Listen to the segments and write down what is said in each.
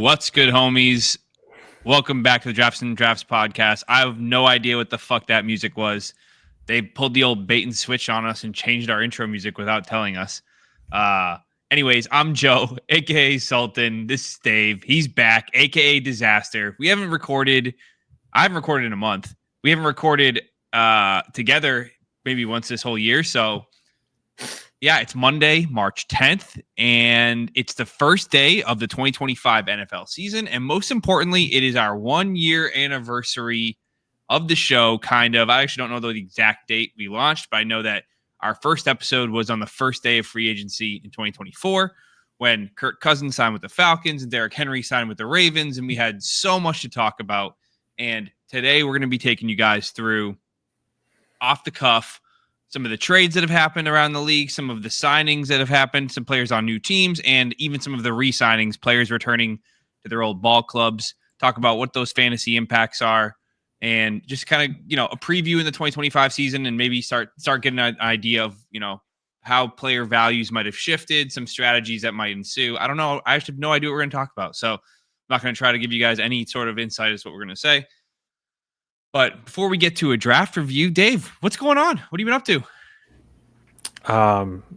What's good, homies? Welcome back to the Drafts and Drafts podcast. I have no idea what the fuck that music was. They pulled the old bait and switch on us and changed our intro music without telling us. Anyways, I'm Joe, aka Sultan. This is Dave. He's back, aka Disaster. I haven't recorded in a month. We haven't recorded together maybe once this whole year. So yeah, it's Monday, March 10th, and it's the first day of the 2025 NFL season. And most importantly, it is our 1 year anniversary of the show, kind of. I actually don't know the exact date we launched, but I know that our first episode was on the first day of free agency in 2024 when Kirk Cousins signed with the Falcons and Derrick Henry signed with the Ravens, and we had so much to talk about. And today we're going to be taking you guys through off the cuff some of the trades that have happened around the league, some of the signings that have happened, some players on new teams, and even some of the re-signings, players returning to their old ball clubs. Talk about what those fantasy impacts are, and just kind of, a preview in the 2025 season, and maybe start getting an idea of, how player values might have shifted, some strategies that might ensue. I don't know. I actually have no idea what we're going to talk about. So I'm not going to try to give you guys any sort of insight as to what we're going to say. But before we get to a draft review, Dave, what's going on? What have you been up to?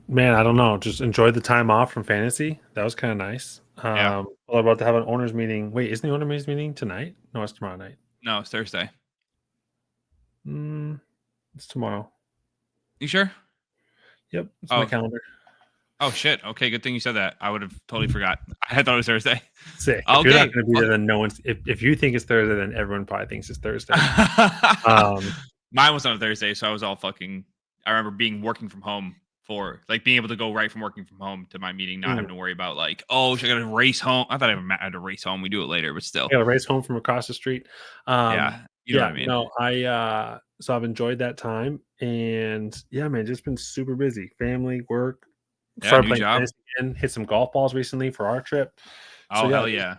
Man, I don't know. Just enjoyed the time off from fantasy. That was kind of nice. Yeah. Well, about to have an owners meeting. Wait, isn't the owners meeting tonight? No, it's tomorrow night. No, it's Thursday. It's tomorrow. You sure? Yep, it's my calendar. Oh shit! Okay, good thing you said that. I would have totally forgot. I thought it was Thursday. Sick. If you're not going to be there, then no one's. If you think it's Thursday, then everyone probably thinks it's Thursday. Mine was on a Thursday, so I was all fucking. I remember working from home being able to go right from working from home to my meeting, not having to worry about should I got to race home? I thought I had to race home. We do it later, but still, got to race home from across the street. Yeah, you know what I mean. No, so I've enjoyed that time, and yeah, man, just been super busy. Family, work. Started playing tennis again. Hit some golf balls recently for our trip. Oh, hell yeah!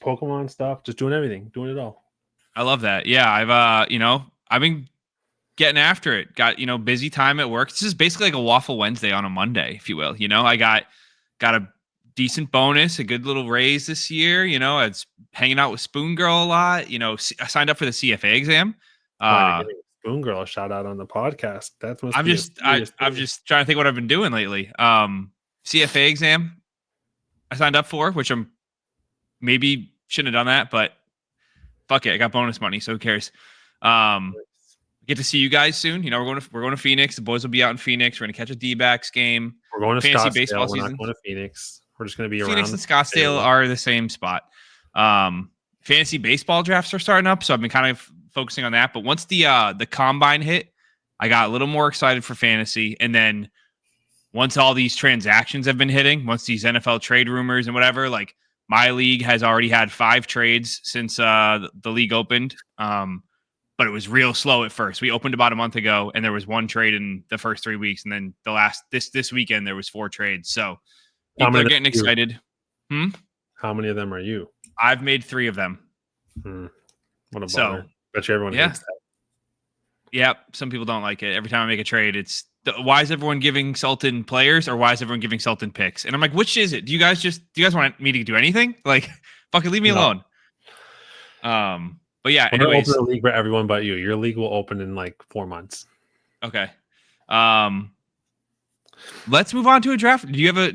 Pokemon stuff, just doing everything, doing it all. I love that. Yeah, I've been getting after it. Got busy time at work. This is basically like a Waffle Wednesday on a Monday, if you will. I got a decent bonus, a good little raise this year. I was hanging out with Spoon Girl a lot. I signed up for the CFA exam. Spoon Girl a shout out on the podcast. I'm just trying to think what I've been doing lately. CFA exam I signed up for, which I'm maybe shouldn't have done that, but fuck it, I got bonus money, so who cares? Get to see you guys soon. We're going to Phoenix. The boys will be out in Phoenix. We're going to catch a D-backs game. We're going to fantasy Scottsdale. Baseball We're season. Not going to Phoenix. We're just going to be Phoenix around. and Scottsdale are the same spot. Fantasy baseball drafts are starting up, so I've been kind of focusing on that. But once the combine hit, I got a little more excited for fantasy. And then once all these transactions have been hitting, once these NFL trade rumors and whatever, like my league has already had 5 trades since the league opened. But it was real slow at first. We opened about a month ago, and there was 1 trade in the first 3 weeks, and then this weekend there was 4 trades. So people are getting excited. How many of them are you? I've made 3 of them. What a bummer. Bet you everyone hates that. Yeah, some people don't like it. Every time I make a trade, it's why is everyone giving Sultan players, or why is everyone giving Sultan picks? And I'm like, which is it? Do you guys want me to do anything? Like, fucking leave me alone. But yeah, anyways, open the league for everyone but you. Your league will open in like 4 months. Okay. Let's move on to a draft. Do you have a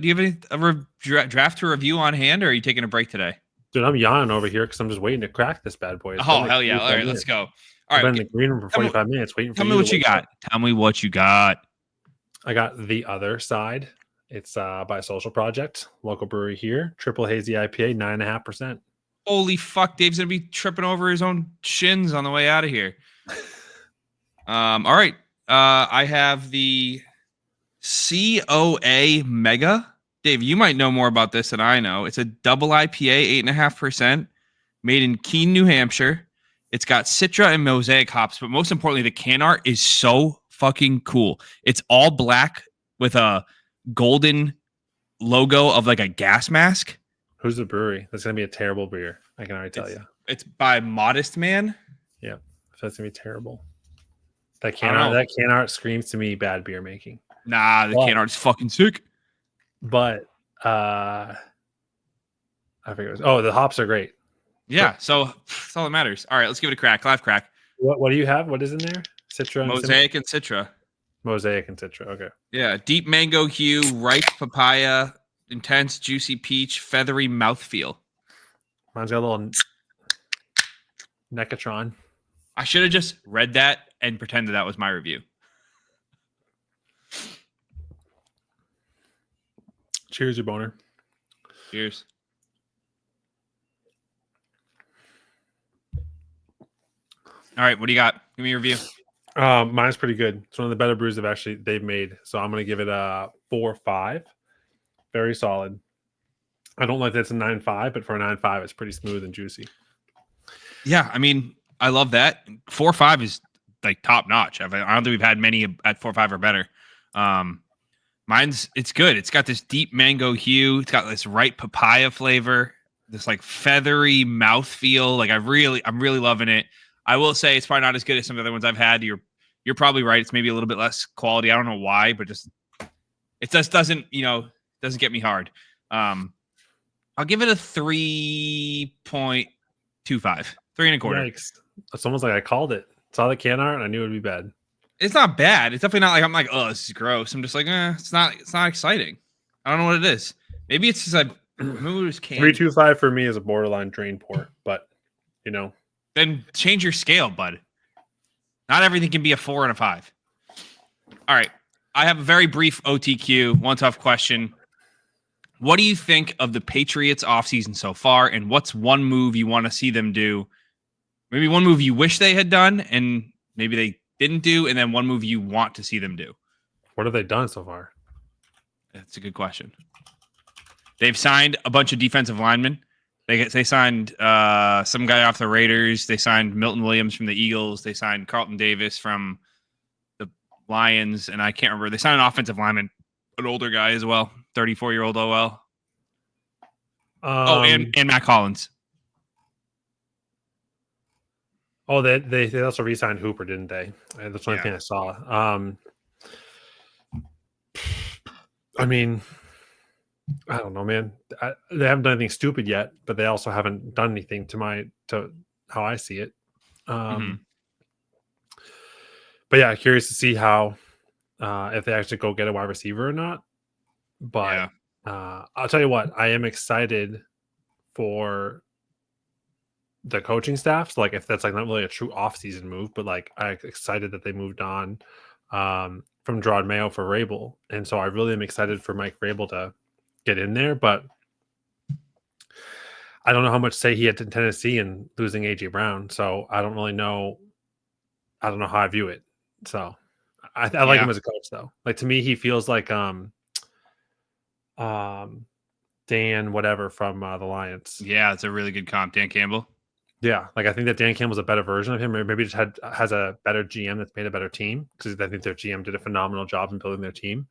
draft to review on hand, or are you taking a break today? Dude, I'm yawning over here because I'm just waiting to crack this bad boy. Hell yeah! All right, let's go. All right, I've been in the green room for 45 minutes waiting for you. Tell me what you got. Tell me what you got. I got The Other Side. It's by Social Project, local brewery here. Triple hazy IPA, 9.5%. Holy fuck, Dave's gonna be tripping over his own shins on the way out of here. All right. I have the COA Mega. Dave, you might know more about this than I know. It's a double IPA, 8.5%, made in Keene, New Hampshire. It's got Citra and Mosaic hops, but most importantly, the can art is so fucking cool. It's all black with a golden logo of like a gas mask. Who's the brewery? That's going to be a terrible beer. I can already tell you. It's by Modest Man. Yeah. That's going to be terrible. That can art screams to me bad beer making. Nah, the can art's fucking sick. But I I figured. Oh, the hops are great. Yeah, so that's all that matters. All right, let's give it a crack. Live crack. What do you have? What is in there? Citra and Mosaic and Citra. Mosaic and Citra. Okay. Yeah, deep mango hue, ripe papaya, intense juicy peach, feathery mouthfeel. Mine's got a little Necatron. I should have just read that and pretended that was my review. Cheers, you boner. Cheers. All right, what do you got? Give me your review. Mine's pretty good. It's one of the better brews they've made. So I'm gonna give it a 4.5. Very solid. I don't like that it's a 9.5, but for a 9.5, it's pretty smooth and juicy. Yeah, I mean, I love that. 4.5 is like top notch. I don't think we've had many at 4.5 or better. It's good. It's got this deep mango hue. It's got this ripe papaya flavor, this like feathery mouthfeel. Like I'm really loving it. I will say it's probably not as good as some of the other ones I've had. You're probably right. It's maybe a little bit less quality. I don't know why, but it just doesn't get me hard. I'll give it a 3.25, 3.25. Yikes. It's almost like I called it. Saw the can art and I knew it would be bad. It's not bad. It's definitely not like I'm like, oh, this is gross. I'm just like, it's not exciting. I don't know what it is. Maybe it's just I moved can. 3.25 for me is a borderline drain pour, but then change your scale, bud. Not everything can be a 4 and a 5. All right. I have a very brief OTQ, one tough question. What do you think of the Patriots offseason so far? And what's one move you want to see them do? Maybe one move you wish they had done and maybe they didn't do, and then one move you want to see them do. What have they done so far? That's a good question. They've signed a bunch of defensive linemen. They signed some guy off the Raiders. They signed Milton Williams from the Eagles. They signed Carlton Davis from the Lions, and I can't remember. They signed an offensive lineman, an older guy as well, 34-year-old OL. And Matt Collins. Oh, they also re-signed Hooper, didn't they? That's the only thing I saw. I mean, I don't know, man. They haven't done anything stupid yet, but they also haven't done anything to how I see it. But yeah, curious to see how if they actually go get a wide receiver or not. But I'll tell you what, I am excited for the coaching staff. So like if that's like not really a true off-season move, but like I'm excited that they moved on from Gerard Mayo for Rabel. And so I really am excited for Mike Rabel to get in there, but I don't know how much say he had in Tennessee and losing AJ Brown. So I don't really know. I don't know how I view it. So I like him as a coach though. Like to me, he feels like Dan whatever from the Lions. Yeah, it's a really good comp. Dan Campbell. Yeah, like I think that Dan Campbell's a better version of him, or maybe just has a better GM that's made a better team, because I think their GM did a phenomenal job in building their team.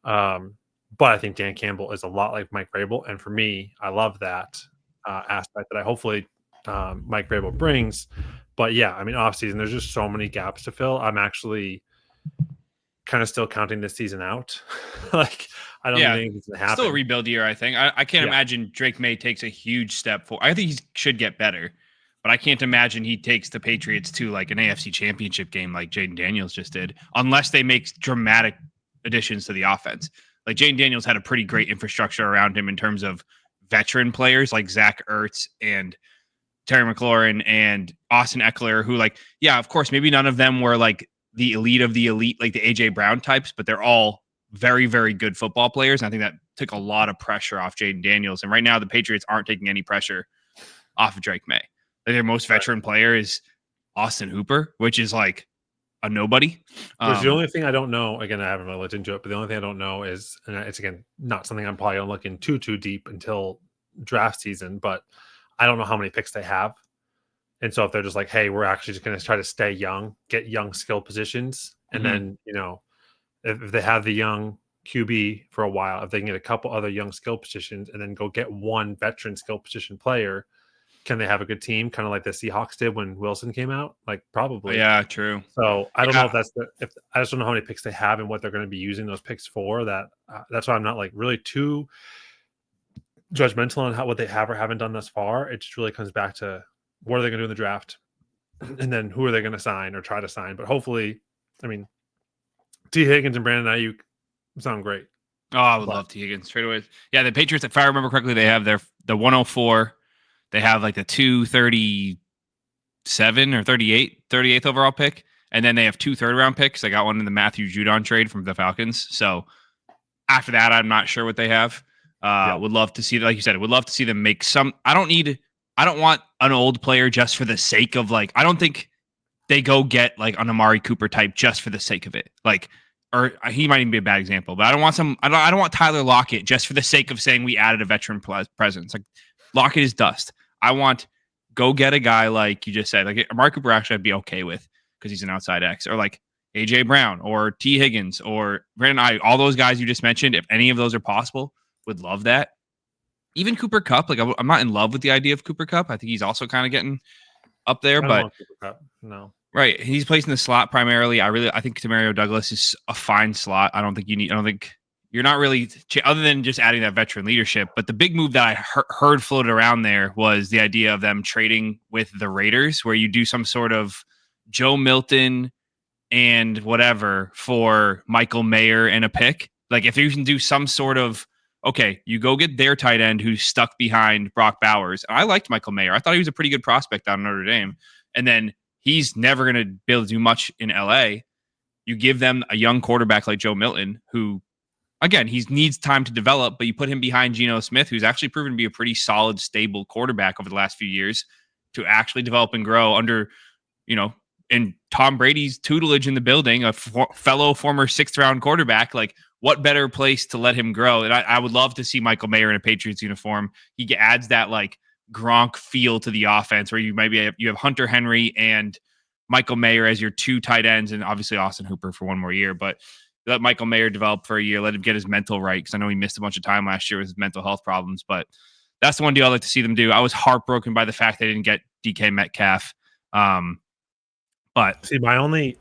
But I think Dan Campbell is a lot like Mike Vrabel, and for me, I love that aspect that I hopefully Mike Vrabel brings. But yeah, I mean, offseason, there's just so many gaps to fill. I'm actually kind of still counting this season out. Like I don't think it's gonna happen. Still a rebuild year, I think. I can't imagine Drake May takes a huge step forward. I think he should get better. But I can't imagine he takes the Patriots to like an AFC championship game like Jaden Daniels just did, unless they make dramatic additions to the offense. Like Jaden Daniels had a pretty great infrastructure around him in terms of veteran players like Zach Ertz and Terry McLaurin and Austin Eckler, who like, yeah, of course, maybe none of them were like the elite of the elite, like the AJ Brown types, but they're all very, very good football players. And I think that took a lot of pressure off Jaden Daniels. And right now the Patriots aren't taking any pressure off of Drake May. Like their most veteran player is Austin Hooper, which is like a nobody. The only thing I don't know, again, I haven't really looked into it, but the only thing I don't know is, and it's again, not something I'm probably going to look in too deep until draft season, but I don't know how many picks they have. And so if they're just like, hey, we're actually just going to try to stay young, get young skill positions. And then, if they have the young QB for a while, if they can get a couple other young skill positions and then go get one veteran skill position player, can they have a good team, kind of like the Seahawks did when Wilson came out? Like probably. Yeah, true. So I don't know if that's I just don't know how many picks they have and what they're going to be using those picks for. That's why I'm not like really too judgmental on what they have or haven't done thus far. It just really comes back to what are they going to do in the draft, and then who are they going to sign or try to sign. But hopefully, I mean, T. Higgins and Brandon Ayuk sound great. Oh, I would love T. Higgins straight away. Yeah, the Patriots, if I remember correctly, they have the 104. They have like the 237 or 38th overall pick. And then they have 2 third-round picks. They got one in the Matthew Judon trade from the Falcons. So after that, I'm not sure what they have. Would love to see, like you said, would love to see them make some. I don't want an old player just for the sake of like, I don't think they go get like an Amari Cooper type just for the sake of it. Like, or he might even be a bad example, but I don't want Tyler Lockett just for the sake of saying we added a veteran presence. Like Lockett is dust. I want go get a guy like you just said, like Amari Cooper actually I'd be okay with because he's an outside X, or like AJ Brown or T. Higgins or Brandon Ayuk, all those guys you just mentioned. If any of those are possible, would love that. Even Cooper Kupp, like I'm not in love with the idea of Cooper Kupp. I think he's also kind of getting up there, but Cooper Kupp. No. Right. He's placed in the slot primarily. I think Demario Douglas is a fine slot. I don't think you're not really, other than just adding that veteran leadership. But the big move that I heard floated around there was the idea of them trading with the Raiders, where you do some sort of Joe Milton and whatever for Michael Mayer and a pick. Like if you can do some sort of, okay, you go get their tight end who's stuck behind Brock Bowers. I liked Michael Mayer. I thought he was a pretty good prospect out of Notre Dame. And then he's never going to be able to do much in LA. You give them a young quarterback like Joe Milton, who, again, he needs time to develop, but you put him behind Geno Smith, who's actually proven to be a pretty solid, stable quarterback over the last few years to actually develop and grow under, in Tom Brady's tutelage in the building, a fellow former 6th round quarterback. Like, what better place to let him grow? And I would love to see Michael Mayer in a Patriots uniform. He adds that like Gronk feel to the offense, where you have Hunter Henry and Michael Mayer as your 2 tight ends, and obviously Austin Hooper for one more year. But let Michael Mayer develop for a year, let him get his mental right, because I know he missed a bunch of time last year with his mental health problems. But that's the one deal I'd like to see them do. I was heartbroken by the fact they didn't get DK Metcalf. But see, my only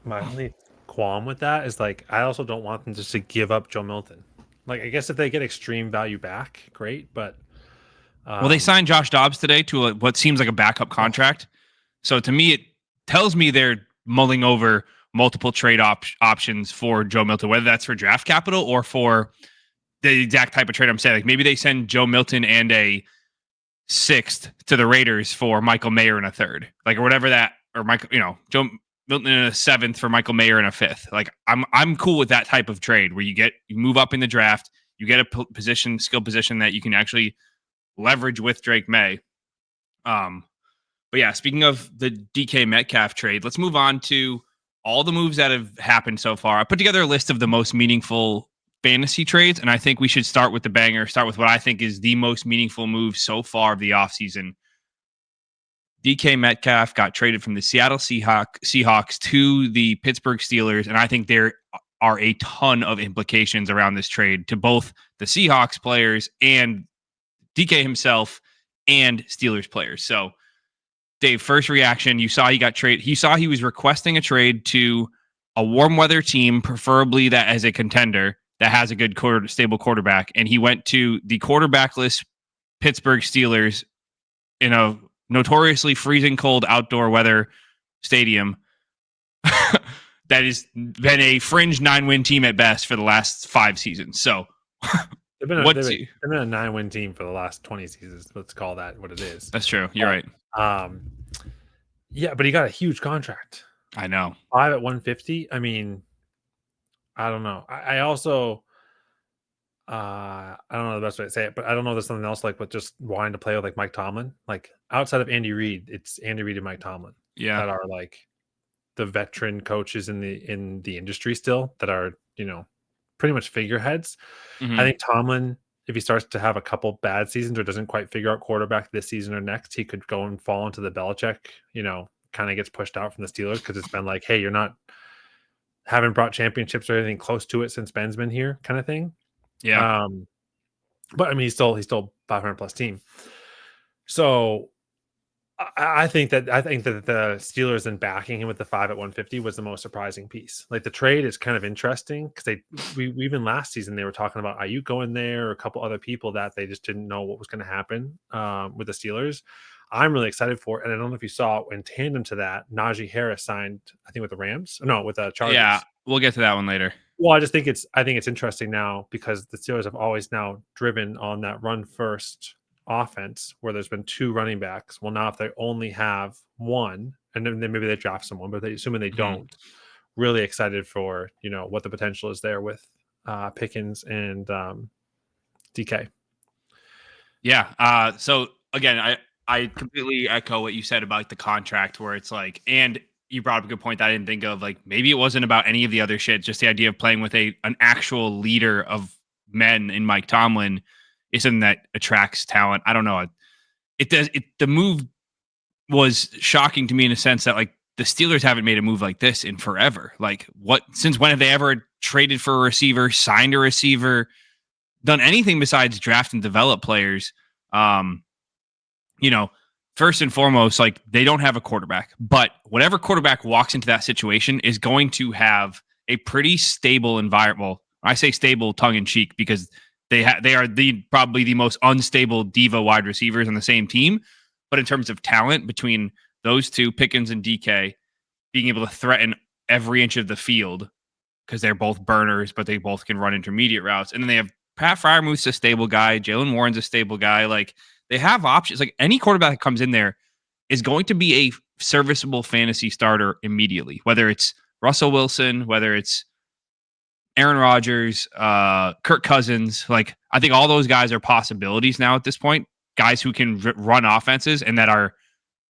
qualm with that is like I also don't want them just to give up Joe Milton. Like I guess if they get extreme value back, great. But well, they signed Josh Dobbs today to what seems like a backup contract. So to me, it tells me they're mulling over multiple trade options for Joe Milton, whether that's for draft capital or for the exact type of trade I'm saying. Like maybe they send Joe Milton and a 6th to the Raiders for Michael Mayer and a 3rd, like or whatever that, or Joe Milton and a 7th for Michael Mayer and a 5th. Like I'm cool with that type of trade where you move up in the draft, you get a skill position that you can actually leverage with Drake May. But yeah, speaking of the DK Metcalf trade, let's move on to all the moves that have happened so far. I put together a list of the most meaningful fantasy trades, and I think we should start with the banger, start with what I think is the most meaningful move so far of the offseason. DK Metcalf got traded from the Seattle Seahawks to the Pittsburgh Steelers, and I think there are a ton of implications around this trade to both the Seahawks players and DK himself and Steelers players. So, Dave, first reaction, you saw he got traded. He saw he was requesting a trade to a warm weather team, preferably that as a contender that has a good stable quarterback. And he went to the quarterbackless Pittsburgh Steelers in a notoriously freezing cold outdoor weather stadium that has been a fringe 9-win team at best for the last 5 seasons. So they've been a 9-win team for the last 20 seasons. Let's call that what it is. That's true. You're right. Yeah, but he got a huge contract. I know. 5 at 150. I mean, I don't know. I also I don't know the best way to say it, but I don't know if there's something else like with just wanting to play with like Mike Tomlin. Like outside of Andy Reid, it's Andy Reid and Mike Tomlin that are like the veteran coaches in the industry still, that are, pretty much figureheads. Mm-hmm. I think Tomlin, if he starts to have a couple bad seasons or doesn't quite figure out quarterback this season or next, he could go and fall into the Belichick, kind of gets pushed out from the Steelers, because it's been like, hey, you're haven't brought championships or anything close to it since Ben's been here, kind of thing. Yeah. But I mean, he's still 500 plus team. So I think that the Steelers and backing him with the 5 at 150 was the most surprising piece. Like the trade is kind of interesting because we even last season they were talking about Ayuk going there or a couple other people that they just didn't know what was going to happen with the Steelers. I'm really excited for it, and I don't know if you saw in tandem to that, Najee Harris signed, I think with the Rams, no, with the Chargers. Yeah, we'll get to that one later. Well, I think it's interesting now because the Steelers have always now driven on that run first offense where there's been 2 running backs. Well, now if they only have one, and then maybe they draft someone, but assuming they don't, really excited for what the potential is there with Pickens and DK. Yeah. So again, I completely echo what you said about the contract, where it's like, and you brought up a good point that I didn't think of. Like maybe it wasn't about any of the other shit, just the idea of playing with an actual leader of men in Mike Tomlin is something that attracts talent. I don't know. It does. The move was shocking to me in a sense that like the Steelers haven't made a move like this in forever. Like since when have they ever traded for a receiver, signed a receiver, done anything besides draft and develop players? First and foremost, like they don't have a quarterback, but whatever quarterback walks into that situation is going to have a pretty stable environment. Well, I say stable tongue in cheek because they are probably the most unstable diva wide receivers on the same team. But in terms of talent between those two, Pickens and DK, being able to threaten every inch of the field because they're both burners, but they both can run intermediate routes. And then they have Pat Fryermuth's a stable guy. Jaylen Warren's a stable guy. Like they have options. Like any quarterback that comes in there is going to be a serviceable fantasy starter immediately, whether it's Russell Wilson, whether it's Aaron Rodgers, Kirk Cousins. Like I think all those guys are possibilities now at this point. Guys who can run offenses and that are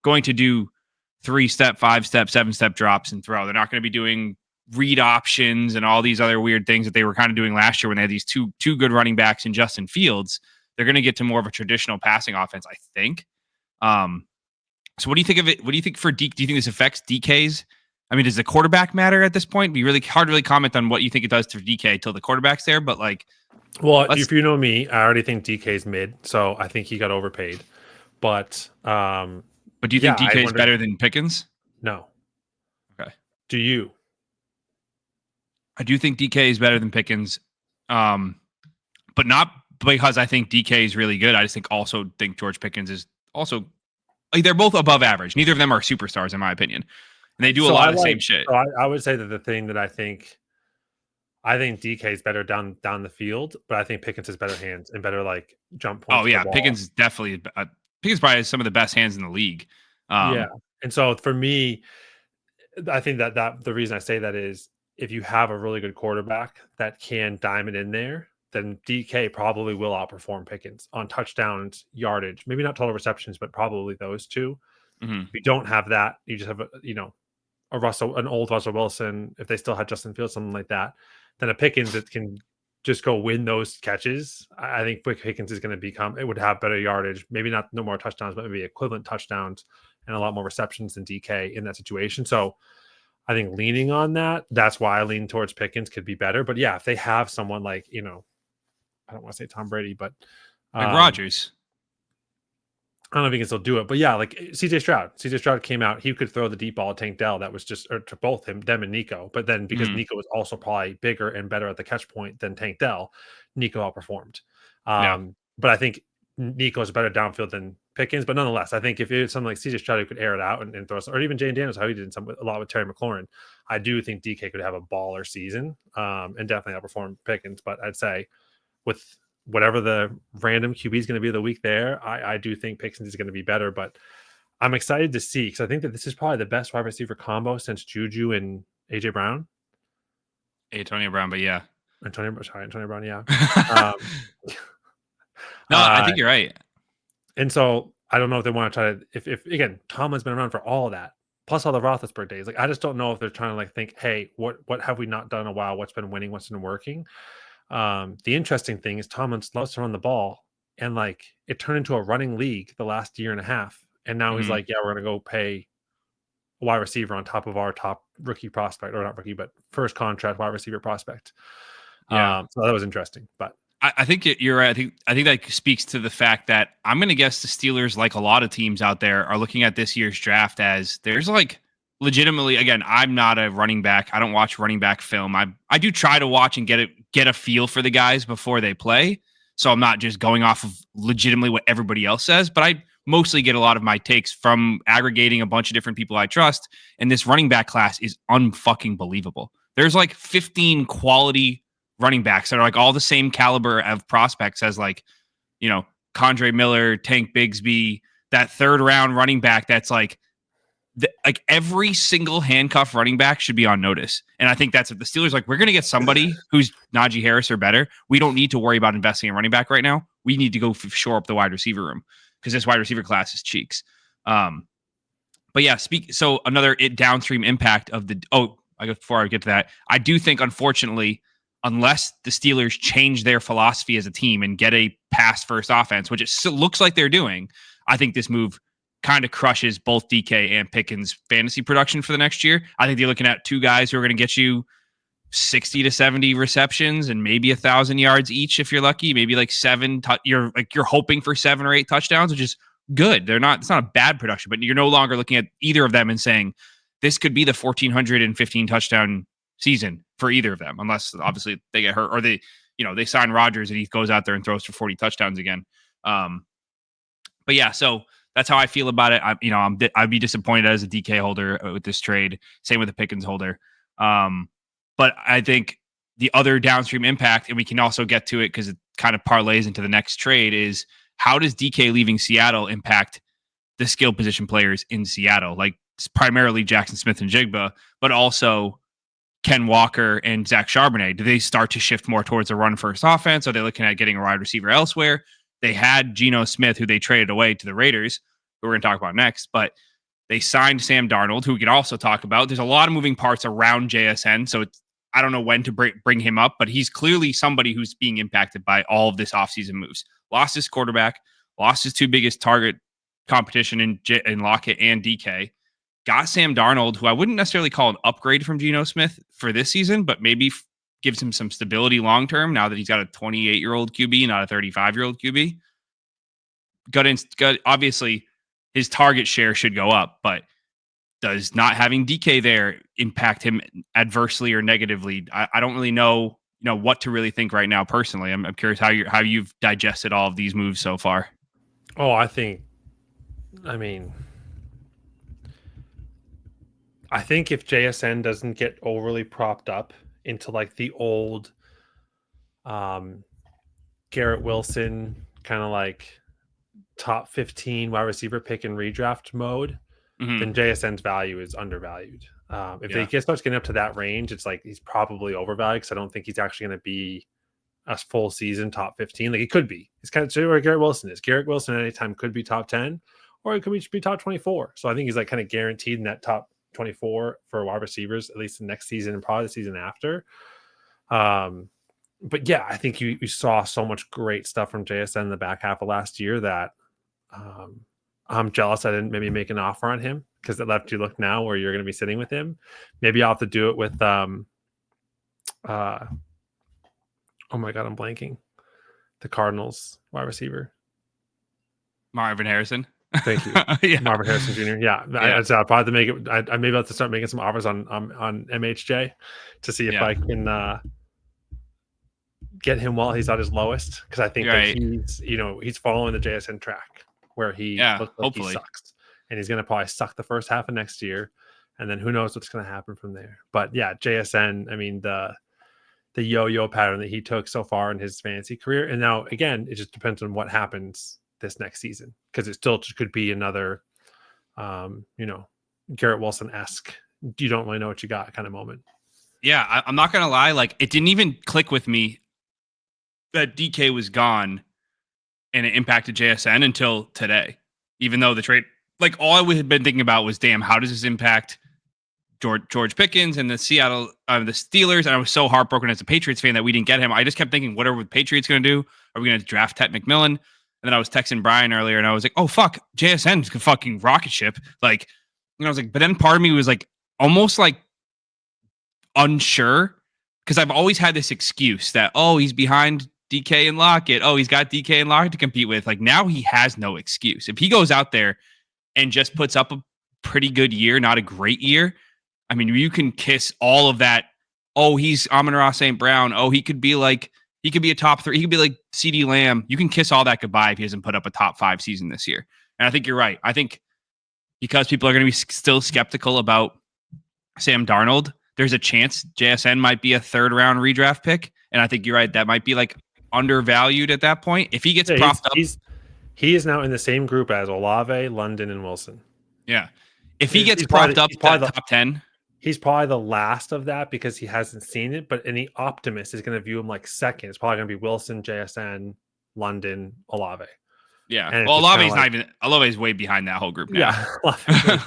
going to do 3-step, 5-step, 7-step drops and throw. They're not going to be doing read options and all these other weird things that they were kind of doing last year when they had these two good running backs in Justin Fields. They're going to get to more of a traditional passing offense, I think. So what do you think of it? What do you think for DK? Do you think this affects DK's? I mean, does the quarterback matter at this point? It'd be really hard to really comment on what you think it does to DK until the quarterback's there, but like, well, if you know me, I already think DK's mid, so I think he got overpaid. But do you think DK is better than Pickens? No. Okay. Do you? I do think DK is better than Pickens, but not because I think DK is really good. I just think George Pickens is also like they're both above average. Neither of them are superstars in my opinion, and they do a lot of the same shit. So I would say that the thing that I think DK is better down the field, but I think Pickens has better hands and better like jump points. Oh yeah, Pickens is definitely. Pickens probably has some of the best hands in the league. Yeah, and so for me, I think that the reason I say that is if you have a really good quarterback that can diamond in there, then DK probably will outperform Pickens on touchdowns, yardage, maybe not total receptions, but probably those two. Mm-hmm. If you don't have that, you just have an old Russell Wilson. If they still had Justin Fields, something like that, then a Pickens that can just go win those catches. I think Pickens is going to it would have better yardage, maybe no more touchdowns, but maybe equivalent touchdowns and a lot more receptions than DK in that situation. So I think leaning on that's why I lean towards Pickens could be better. But yeah, if they have someone like, I don't want to say Tom Brady, but like Rodgers. I don't know if he can still do it, but yeah, like CJ Stroud came out. He could throw the deep ball at Tank Dell. That was just to both them and Nico. But then because Nico was also probably bigger and better at the catch point than Tank Dell, Nico outperformed. But I think Nico is better downfield than Pickens. But nonetheless, I think if it's something like CJ Stroud who could air it out and throw, or even Jane Daniels, how he did a lot with Terry McLaurin, I do think DK could have a baller season and definitely outperform Pickens. But I'd say with whatever the random QB is going to be the week there, I do think Pickens is going to be better, but I'm excited to see because I think that this is probably the best wide receiver combo since Juju and AJ Brown. Antonio Brown, but yeah. Antonio Brown, yeah. No, I think you're right. And so I don't know if they want to try to, if again, Tomlin's been around for all of that, plus all the Roethlisberger days. Like, I just don't know if they're trying to like think, hey, what have we not done in a while? What's been winning? What's been working? The interesting thing is Tomlin loves to run the ball, and like it turned into a running league the last year and a half. And now he's like, yeah, we're going to go pay a wide receiver on top of our top rookie prospect, or not rookie, but first contract wide receiver prospect. Yeah. So that was interesting, but I think you're right. I think that speaks to the fact that I'm going to guess the Steelers, like a lot of teams out there, are looking at this year's draft as there's like legitimately. Again, I'm not a running back. I don't watch running back film. I do try to watch and get a feel for the guys before they play. So I'm not just going off of legitimately what everybody else says, but I mostly get a lot of my takes from aggregating a bunch of different people I trust. And this running back class is unfucking believable. There's like 15 quality running backs that are like all the same caliber of prospects as like, Kondre Miller, Tank Bigsby, that third round running back that's like every single handcuff running back should be on notice. And I think that's what the Steelers like. We're going to get somebody who's Najee Harris or better. We don't need to worry about investing in running back right now. We need to go shore up the wide receiver room because this wide receiver class is cheeks. But yeah, so another downstream impact of before I get to that, I do think, unfortunately, unless the Steelers change their philosophy as a team and get a pass-first offense, which it still looks like they're doing, I think this move kind of crushes both DK and Pickens' fantasy production for the next year. I think they're looking at two guys who are going to get you 60 to 70 receptions and maybe 1,000 yards each if you're lucky. Maybe like you're hoping for 7 or 8 touchdowns, which is good. It's not a bad production, but you're no longer looking at either of them and saying this could be the 1,415 touchdown season for either of them, unless obviously they get hurt or they sign Rodgers and he goes out there and throws for 40 touchdowns again. But yeah, so that's how I feel about it. I'd be disappointed as a DK holder with this trade. Same with the Pickens holder. But I think the other downstream impact, and we can also get to it because it kind of parlays into the next trade, is how does DK leaving Seattle impact the skill position players in Seattle? Like primarily Jackson Smith and Jigba, but also Ken Walker and Zach Charbonnet. Do they start to shift more towards a run-first offense? Are they looking at getting a wide receiver elsewhere? They had Geno Smith, who they traded away to the Raiders, who we're going to talk about next, but they signed Sam Darnold, who we can also talk about. There's a lot of moving parts around JSN, so I don't know when to bring him up, but he's clearly somebody who's being impacted by all of this offseason moves. Lost his quarterback, lost his two biggest target competition in Lockett and DK. Got Sam Darnold, who I wouldn't necessarily call an upgrade from Geno Smith for this season, but maybe gives him some stability long-term now that he's got a 28-year-old QB, not a 35-year-old QB. Obviously, his target share should go up, but does not having DK there impact him adversely or negatively? I don't really know, what to really think right now. Personally, I'm curious how you've digested all of these moves so far. Oh, I think if JSN doesn't get overly propped up into like the old Garrett Wilson kind of like top 15 wide receiver pick and redraft mode, then JSN's value is undervalued. If they start getting up to that range, it's like he's probably overvalued because I don't think he's actually going to be a full season top 15. Like he could be. It's kind of where Garrett Wilson is. Garrett Wilson at any time could be top 10 or it could be top 24. So I think he's like kind of guaranteed in that top 24 for wide receivers, at least the next season and probably the season after. But yeah, I think you saw so much great stuff from JSN in the back half of last year that I'm jealous I didn't maybe make an offer on him because it left you look now where you're going to be sitting with him. Maybe I'll have to do it with oh my God, I'm blanking. The Cardinals wide receiver. Marvin Harrison. Thank you. Yeah. Marvin Harrison Jr. Yeah. I'll probably have to make it. I maybe have to start making some offers on MHJ to see if I can get him while he's at his lowest. Because I think that he's following the JSN track where he looks like he sucks. And he's going to probably suck the first half of next year. And then who knows what's going to happen from there. But yeah, JSN, I mean, the yo-yo pattern that he took so far in his fantasy career. And now, again, it just depends on what happens this next season, because it still could be another, Garrett Wilson-esque, you don't really know what you got kind of moment. Yeah, I'm not going to lie. Like, it didn't even click with me that DK was gone and it impacted JSN until today, even though the trade, like all I had been thinking about was, damn, how does this impact George Pickens and the the Steelers? And I was so heartbroken as a Patriots fan that we didn't get him. I just kept thinking, what are the Patriots going to do? Are we going to draft Ted McMillan? And then I was texting Brian earlier and I was like, oh, fuck, JSN's a fucking rocket ship. Like, and I was like, but then part of me was like, almost like unsure, because I've always had this excuse that, oh, he's behind DK and Lockett. Oh, he's got DK and Lockett to compete with. Like now he has no excuse. If he goes out there and just puts up a pretty good year, not a great year, I mean, you can kiss all of that. Oh, he's Amon-Ra St. Brown. Oh, he could be a top 3. He could be like CeeDee Lamb. You can kiss all that goodbye if he doesn't put up a top 5 season this year. And I think you're right. I think because people are going to be still skeptical about Sam Darnold, there's a chance JSN might be a 3rd round redraft pick. And I think you're right. That might be like undervalued at that point. If he gets propped up. He is now in the same group as Olave, London, and Wilson. Yeah. If he gets propped up to the top 10. He's probably the last of that because he hasn't seen it. But any optimist is going to view him like second. It's probably going to be Wilson, JSN, London, Olave. Yeah. And well, Olave's way behind that whole group now. Yeah.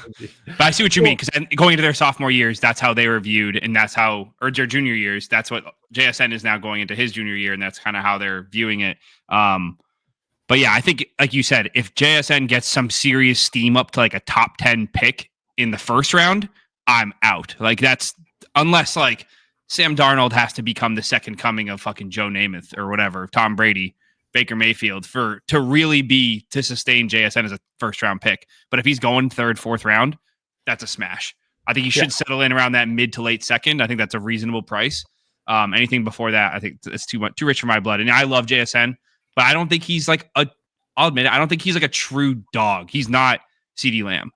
But I see what you mean, because going into their sophomore years, that's how they were viewed, and that's how, or their junior years, that's what JSN is now going into his junior year, and that's kind of how they're viewing it. But yeah, I think, like you said, if JSN gets some serious steam up to like a top 10 pick in the first round, I'm out. Like that's, unless like Sam Darnold has to become the second coming of fucking Joe Namath or whatever, Tom Brady, Baker Mayfield, to sustain JSN as a first round pick. But if he's going 3rd, 4th round, that's a smash. I think he should settle in around that mid to late second. I think that's a reasonable price. Anything before that, I think it's too rich for my blood. And I love JSN, but I don't think he's like I'll admit it, I don't think he's like a true dog. He's not CeeDee Lamb.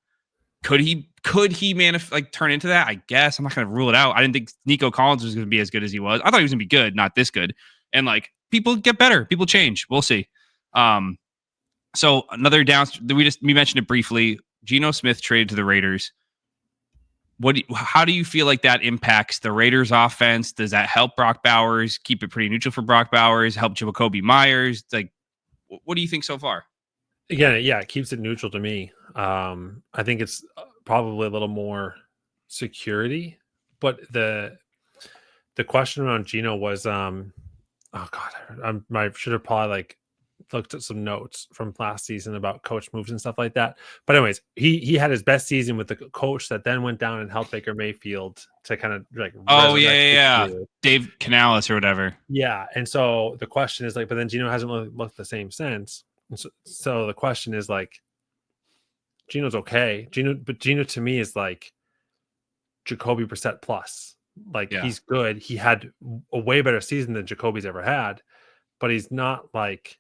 Could he turn into that? I guess. I'm not going to rule it out. I didn't think Nico Collins was going to be as good as he was. I thought he was going to be good, not this good. And like, people get better. People change. We'll see. So another we mentioned it briefly. Geno Smith traded to the Raiders. How do you feel like that impacts the Raiders offense? Does that help Brock Bowers, keep it pretty neutral for Brock Bowers, help Jacoby Myers? Like, what do you think so far? Again, yeah, it keeps it neutral to me. I think it's probably a little more security, but the question around Geno was, oh God, I should have probably like looked at some notes from last season about coach moves and stuff like that. But anyways, he had his best season with the coach that then went down and helped Baker Mayfield to kind of like, oh yeah, Dave Canales or whatever. Yeah, and so the question is like, but then Geno hasn't really looked the same since. And so the question is like, Geno's okay. But Geno to me is like Jacoby Brissett plus. Like he's good. He had a way better season than Jacoby's ever had, but he's not like,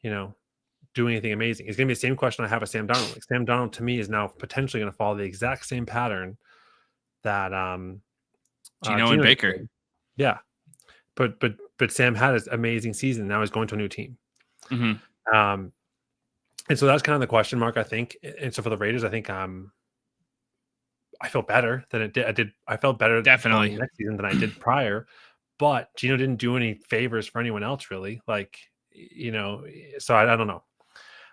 doing anything amazing. It's going to be the same question I have with Sam Darnold. Like Sam Darnold to me is now potentially going to follow the exact same pattern that Geno and Baker. Did. Yeah. But Sam had his amazing season. Now he's going to a new team. Mm-hmm. And so that's kind of the question mark, I think. And so for the Raiders, I think I feel better than it did. I felt better definitely next season than I did prior, but Geno didn't do any favors for anyone else really. Like, so I don't know.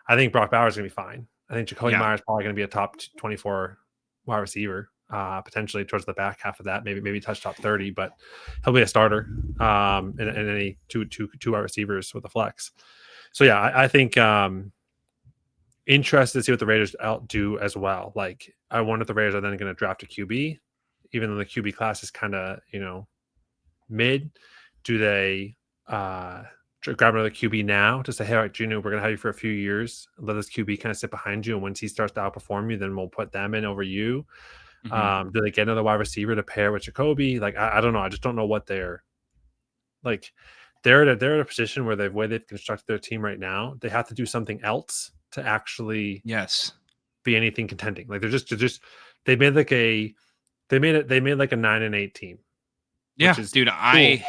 I think Brock Bowers is going to be fine. I think Jacoby Myers is probably going to be a top 24 wide receiver, potentially towards the back half of that, maybe touch top 30, but he'll be a starter in any two wide receivers with a flex. So yeah, I think interested to see what the Raiders do as well. Like, I wonder if the Raiders are then going to draft a QB, even though the QB class is kind of, mid. Do they grab another QB now to say, hey, all right, Geno, we're going to have you for a few years. Let this QB kind of sit behind you. And once he starts to outperform you, then we'll put them in over you. Mm-hmm. Do they get another wide receiver to pair with Jacoby? Like, I don't know. I just don't know what they're like. They're at a position where they've constructed their team right now. They have to do something else to actually be anything contending. Like they made like a 9-8 team. Yeah, dude, cool. I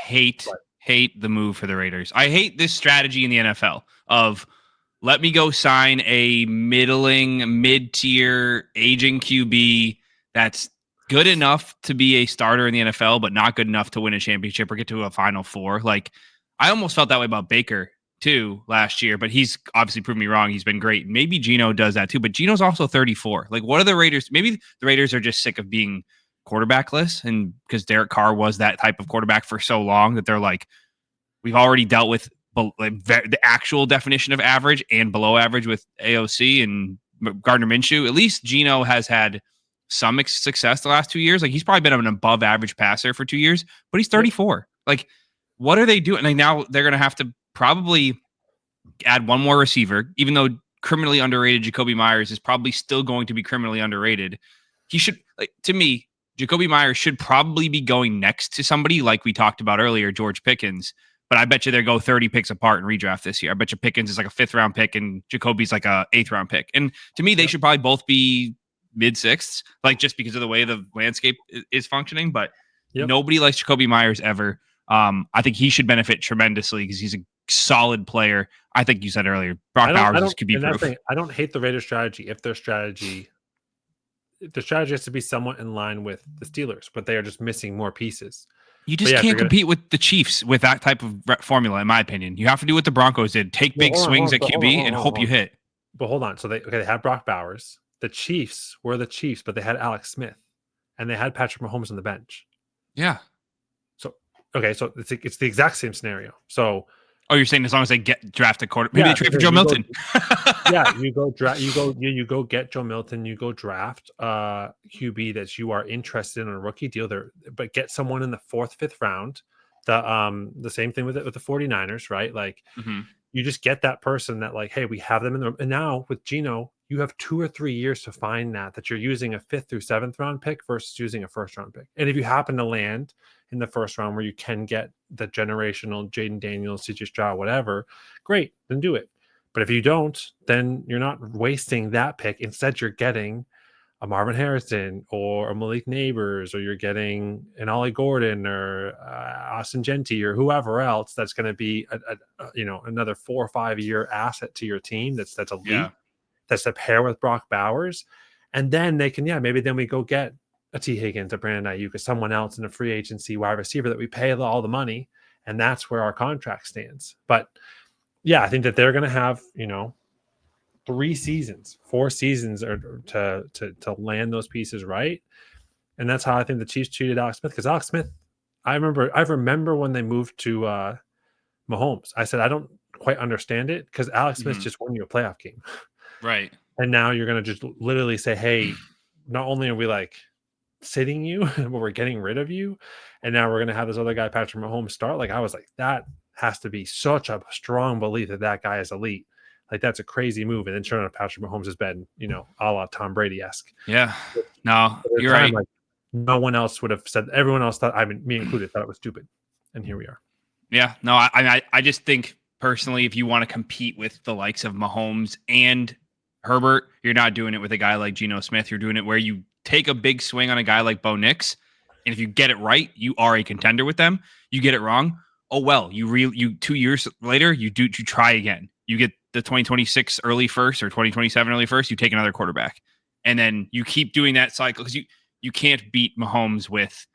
hate the move for the Raiders. I hate this strategy in the NFL of let me go sign a mid-tier aging QB that's good enough to be a starter in the NFL, but not good enough to win a championship or get to a Final Four. Like, I almost felt that way about Baker too last year, but he's obviously proven me wrong. He's been great. Maybe Geno does that too, but Geno's also 34. Like, what are the Raiders? Maybe the Raiders are just sick of being quarterbackless, and because Derek Carr was that type of quarterback for so long that they're like, we've already dealt with the actual definition of average and below average with AOC and Gardner Minshew. At least Geno has had some success the last 2 years. Like, he's probably been an above average passer for 2 years, but he's 34. Like, what are they doing? Like, now they're going to have to probably add one more receiver, even though criminally underrated Jacoby Myers is probably still going to be criminally underrated. He should, like, to me, Jacoby Myers should probably be going next to somebody like we talked about earlier, George Pickens. But I bet you they go 30 picks apart in redraft this year. I bet you Pickens is like a 5th round pick and Jacoby's like a 8th round pick. And to me, they should probably both be mid 6ths, like just because of the way the landscape is functioning. But nobody likes Jacoby Myers ever. I think he should benefit tremendously because he's a solid player. I think you said earlier, Brock Bowers is QB proof. I don't hate the Raiders' strategy if the strategy has to be somewhat in line with the Steelers, but they are just missing more pieces. You just can't compete with the Chiefs with that type of formula, in my opinion. You have to do what the Broncos did: take big swings at QB and hope you hit. But hold on, so they had Brock Bowers. The Chiefs were the Chiefs, but they had Alex Smith, and they had Patrick Mahomes on the bench. Yeah. So it's the exact same scenario. So. Oh, you're saying as long as they draft a quarterback, maybe they trade for Joe Milton. You go get Joe Milton. You go draft QB that you are interested in on a rookie deal there, but get someone in the 4th, 5th round. The same thing with the 49ers, right? Like you just get that person that like, hey, we have them in the, and now with Geno, you have 2 or 3 years to find that you're using a 5th through 7th round pick versus using a 1st round pick. And if you happen to land in the 1st round where you can get the generational Jaden Daniels, CJ Stroud, whatever, great, then do it. But if you don't, then you're not wasting that pick. Instead, you're getting a Marvin Harrison or a Malik Neighbors, or you're getting an Ollie Gordon or Austin Genty or whoever else that's going to be another 4 or 5 year asset to your team. That's elite. Yeah. That's a pair with Brock Bowers, and then they can maybe then we go get a T. Higgins, a Brandon Ayuk, or someone else in a free agency wide receiver that we pay all the money, and that's where our contract stands. But yeah, I think that they're going to have 4 seasons to land those pieces right, and that's how I think the Chiefs treated Alex Smith. Because Alex Smith, I remember when they moved to Mahomes, I said I don't quite understand it because Alex Smith just won you a playoff game, right? And now you're going to just literally say, hey, not only are we like sitting you, but we're getting rid of you, and now we're going to have this other guy, Patrick Mahomes, start. Like I was like, that has to be such a strong belief that guy is elite. Like that's a crazy move. And then sure enough, Patrick Mahomes has been, a la Tom Brady-esque. Yeah. No, you're right. Like, no one else would have said. Everyone else thought, me included, thought it was stupid. And here we are. Yeah. No, I just think personally, if you want to compete with the likes of Mahomes and Herbert, you're not doing it with a guy like Geno Smith. You're doing it where you take a big swing on a guy like Bo Nix, and if you get it right, you are a contender with them. You get it wrong, oh well. You 2 years later, you try again. You get the 2026 early first or 2027 early first. You take another quarterback, and then you keep doing that cycle because you can't beat Mahomes with,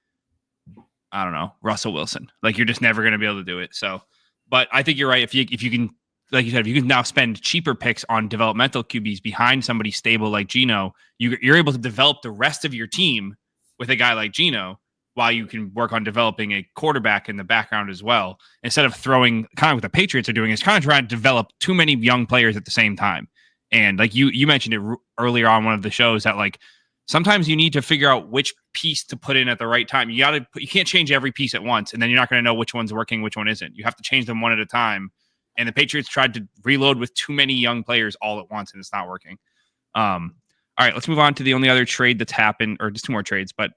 I don't know, Russell Wilson. Like you're just never going to be able to do it. So, but I think you're right. If you can. Like you said, if you can now spend cheaper picks on developmental QBs behind somebody stable like Geno, you're able to develop the rest of your team with a guy like Geno while you can work on developing a quarterback in the background as well. Instead of throwing, kind of what the Patriots are doing, is kind of trying to develop too many young players at the same time. And like you mentioned it earlier on one of the shows that like sometimes you need to figure out which piece to put in at the right time. You can't change every piece at once, and then you're not going to know which one's working, which one isn't. You have to change them one at a time. And the Patriots tried to reload with too many young players all at once, and it's not working. All right, let's move on to the only other trade that's happened, or just 2 more trades. But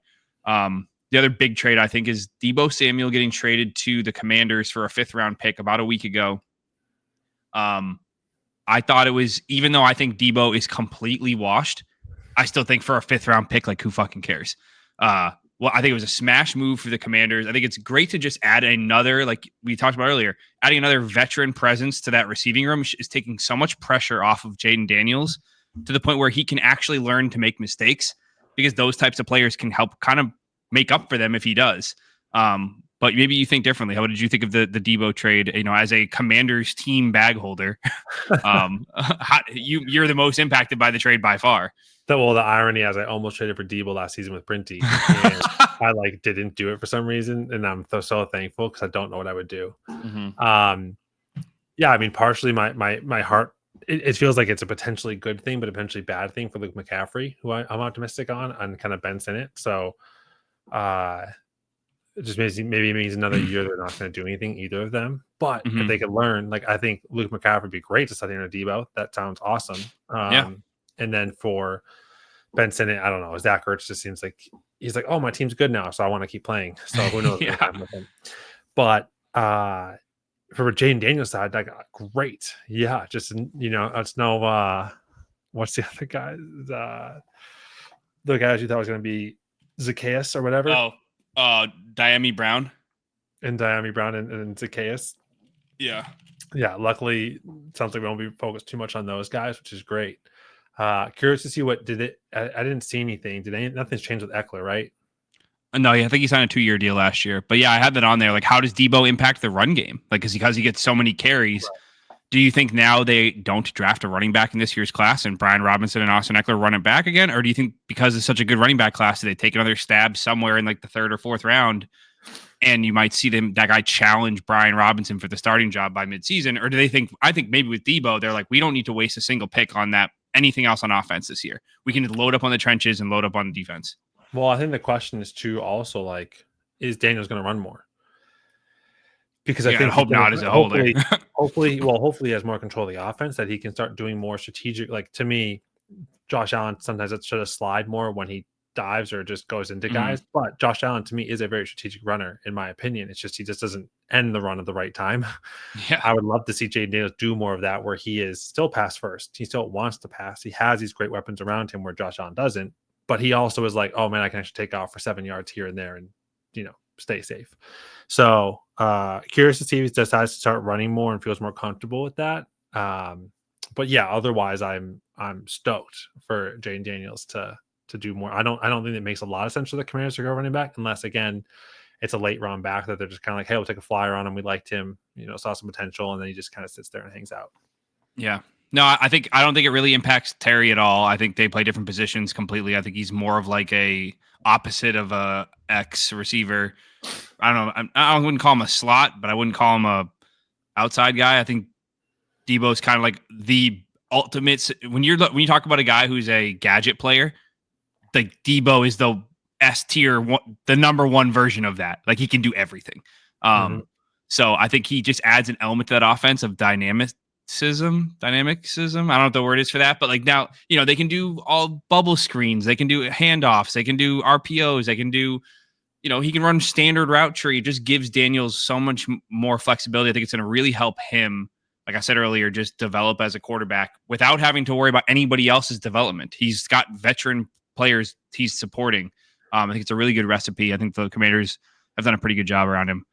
the other big trade, I think, is Deebo Samuel getting traded to the Commanders for a 5th round pick about a week ago. I thought it was, even though I think Deebo is completely washed, I still think for a 5th round pick, like who fucking cares? Well, I think it was a smash move for the Commanders. I think it's great to just add another, like we talked about earlier, adding another veteran presence to that receiving room is taking so much pressure off of Jaden Daniels to the point where he can actually learn to make mistakes, because those types of players can help kind of make up for them if he does. But maybe you think differently. How did you think of the Deebo trade? As a Commanders team bag holder, you're the most impacted by the trade by far. The irony is I almost traded for Deebo last season with Brinty, and I didn't do it for some reason, and I'm so thankful because I don't know what I would do. Mm-hmm. Yeah, I mean, partially my heart, it feels like it's a potentially good thing, but a potentially bad thing for Luke McCaffrey, who I'm optimistic on, and kind of Ben Sinnott. So, it just maybe means another year they're not going to do anything, either of them. But if Mhm. they could learn, like I think Luke McCaffrey would be great to start in a Debo. That sounds awesome. Yeah. And then for Ben Simmons, I don't know. Zach Ertz just seems like he's like, oh, my team's good now, so I want to keep playing. So who knows what's Yeah. happening with him? But for Jaden Daniels side, like great, yeah. Just it's no what's the other guy? The guys you thought was going to be Zacchaeus or whatever, Oh, Diami Brown. and Diami Brown and Zacchaeus. Yeah. Yeah, luckily, it sounds like we won't be focused too much on those guys, which is great. Curious to see what did it. I didn't see anything. Nothing's changed with Eckler, right? No, yeah, I think he signed a 2-year deal last year. But yeah, I had that on there. Like, how does Debo impact the run game? Like, because he gets so many carries. Right. Do you think now they don't draft a running back in this year's class and Brian Robinson and Austin Eckler run it back again? Or do you think because it's such a good running back class, do they take another stab somewhere in like the 3rd or 4th round and you might see that guy challenge Brian Robinson for the starting job by midseason? Or do they think, I think maybe with Debo, they're like, we don't need to waste a single pick on that, anything else on offense this year. We can load up on the trenches and load up on defense. Well, I think the question is too also like, is Daniels going to run more? Because I think hope not as a holder. hopefully he has more control of the offense, that he can start doing more strategic. Like to me, Josh Allen sometimes it should have slide more when he dives or just goes into guys. But Josh Allen to me is a very strategic runner, in my opinion. It's just he just doesn't end the run at the right time. Yeah. I would love to see Jaden Daniels do more of that, where he is still pass first. He still wants to pass. He has these great weapons around him where Josh Allen doesn't. But he also is like, oh man, I can actually take off for 7 yards here and there and stay safe. So curious to see if he decides to start running more and feels more comfortable with that. But yeah, otherwise I'm stoked for Jaden Daniels to do more. I don't think it makes a lot of sense for the Commanders to go running back unless again it's a late round back that they're just kind of like, hey, we'll take a flyer on him. We liked him, saw some potential, and then he just kind of sits there and hangs out. Yeah. No, I don't think it really impacts Terry at all. I think they play different positions completely. I think he's more of like a opposite of a X receiver. I don't know. I wouldn't call him a slot, but I wouldn't call him a outside guy. I think Debo's kind of like the ultimate. When you talk about a guy who's a gadget player, like Debo is the S tier, the number one version of that. Like he can do everything. So I think he just adds an element to that offense of dynamicism. I don't know what the word is for that, but like now, they can do all bubble screens. They can do handoffs. They can do RPOs. They can do, he can run standard route tree. It just gives Daniels so much more flexibility. I think it's going to really help him, like I said earlier, just develop as a quarterback without having to worry about anybody else's development. He's got veteran players he's supporting. I think it's a really good recipe. I think the Commanders have done a pretty good job around him.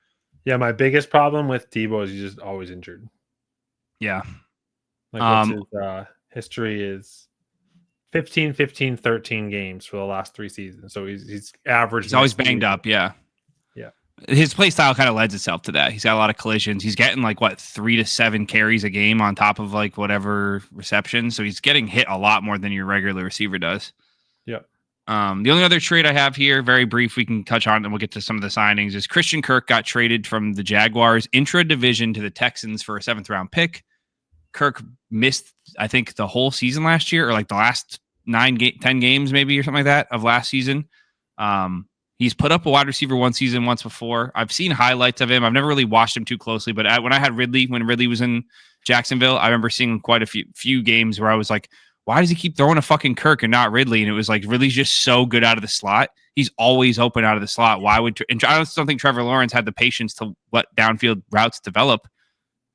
Yeah, my biggest problem with Debo is he's just always injured. Yeah. Like his history is 15, 15, 13 games for the last 3 seasons. So he's average. He's always banged up. Yeah. Yeah. His play style kind of lends itself to that. He's got a lot of collisions. He's getting 3 to 7 carries a game on top of whatever reception. So he's getting hit a lot more than your regular receiver does. Yep. The only other trade I have here, very brief, we can touch on, and we'll get to some of the signings, is Christian Kirk got traded from the Jaguars intra-division to the Texans for a 7th-round pick. Kirk missed, I think, the whole season last year, or the last 10 games maybe, or something like that of last season. He's put up a wide receiver one season once before. I've seen highlights of him. I've never really watched him too closely, but when I had when Ridley was in Jacksonville, I remember seeing quite a few games where I was like, why does he keep throwing a fucking Kirk and not Ridley? And it was like Ridley's just so good out of the slot. He's always open out of the slot. Why would and I don't think Trevor Lawrence had the patience to let downfield routes develop.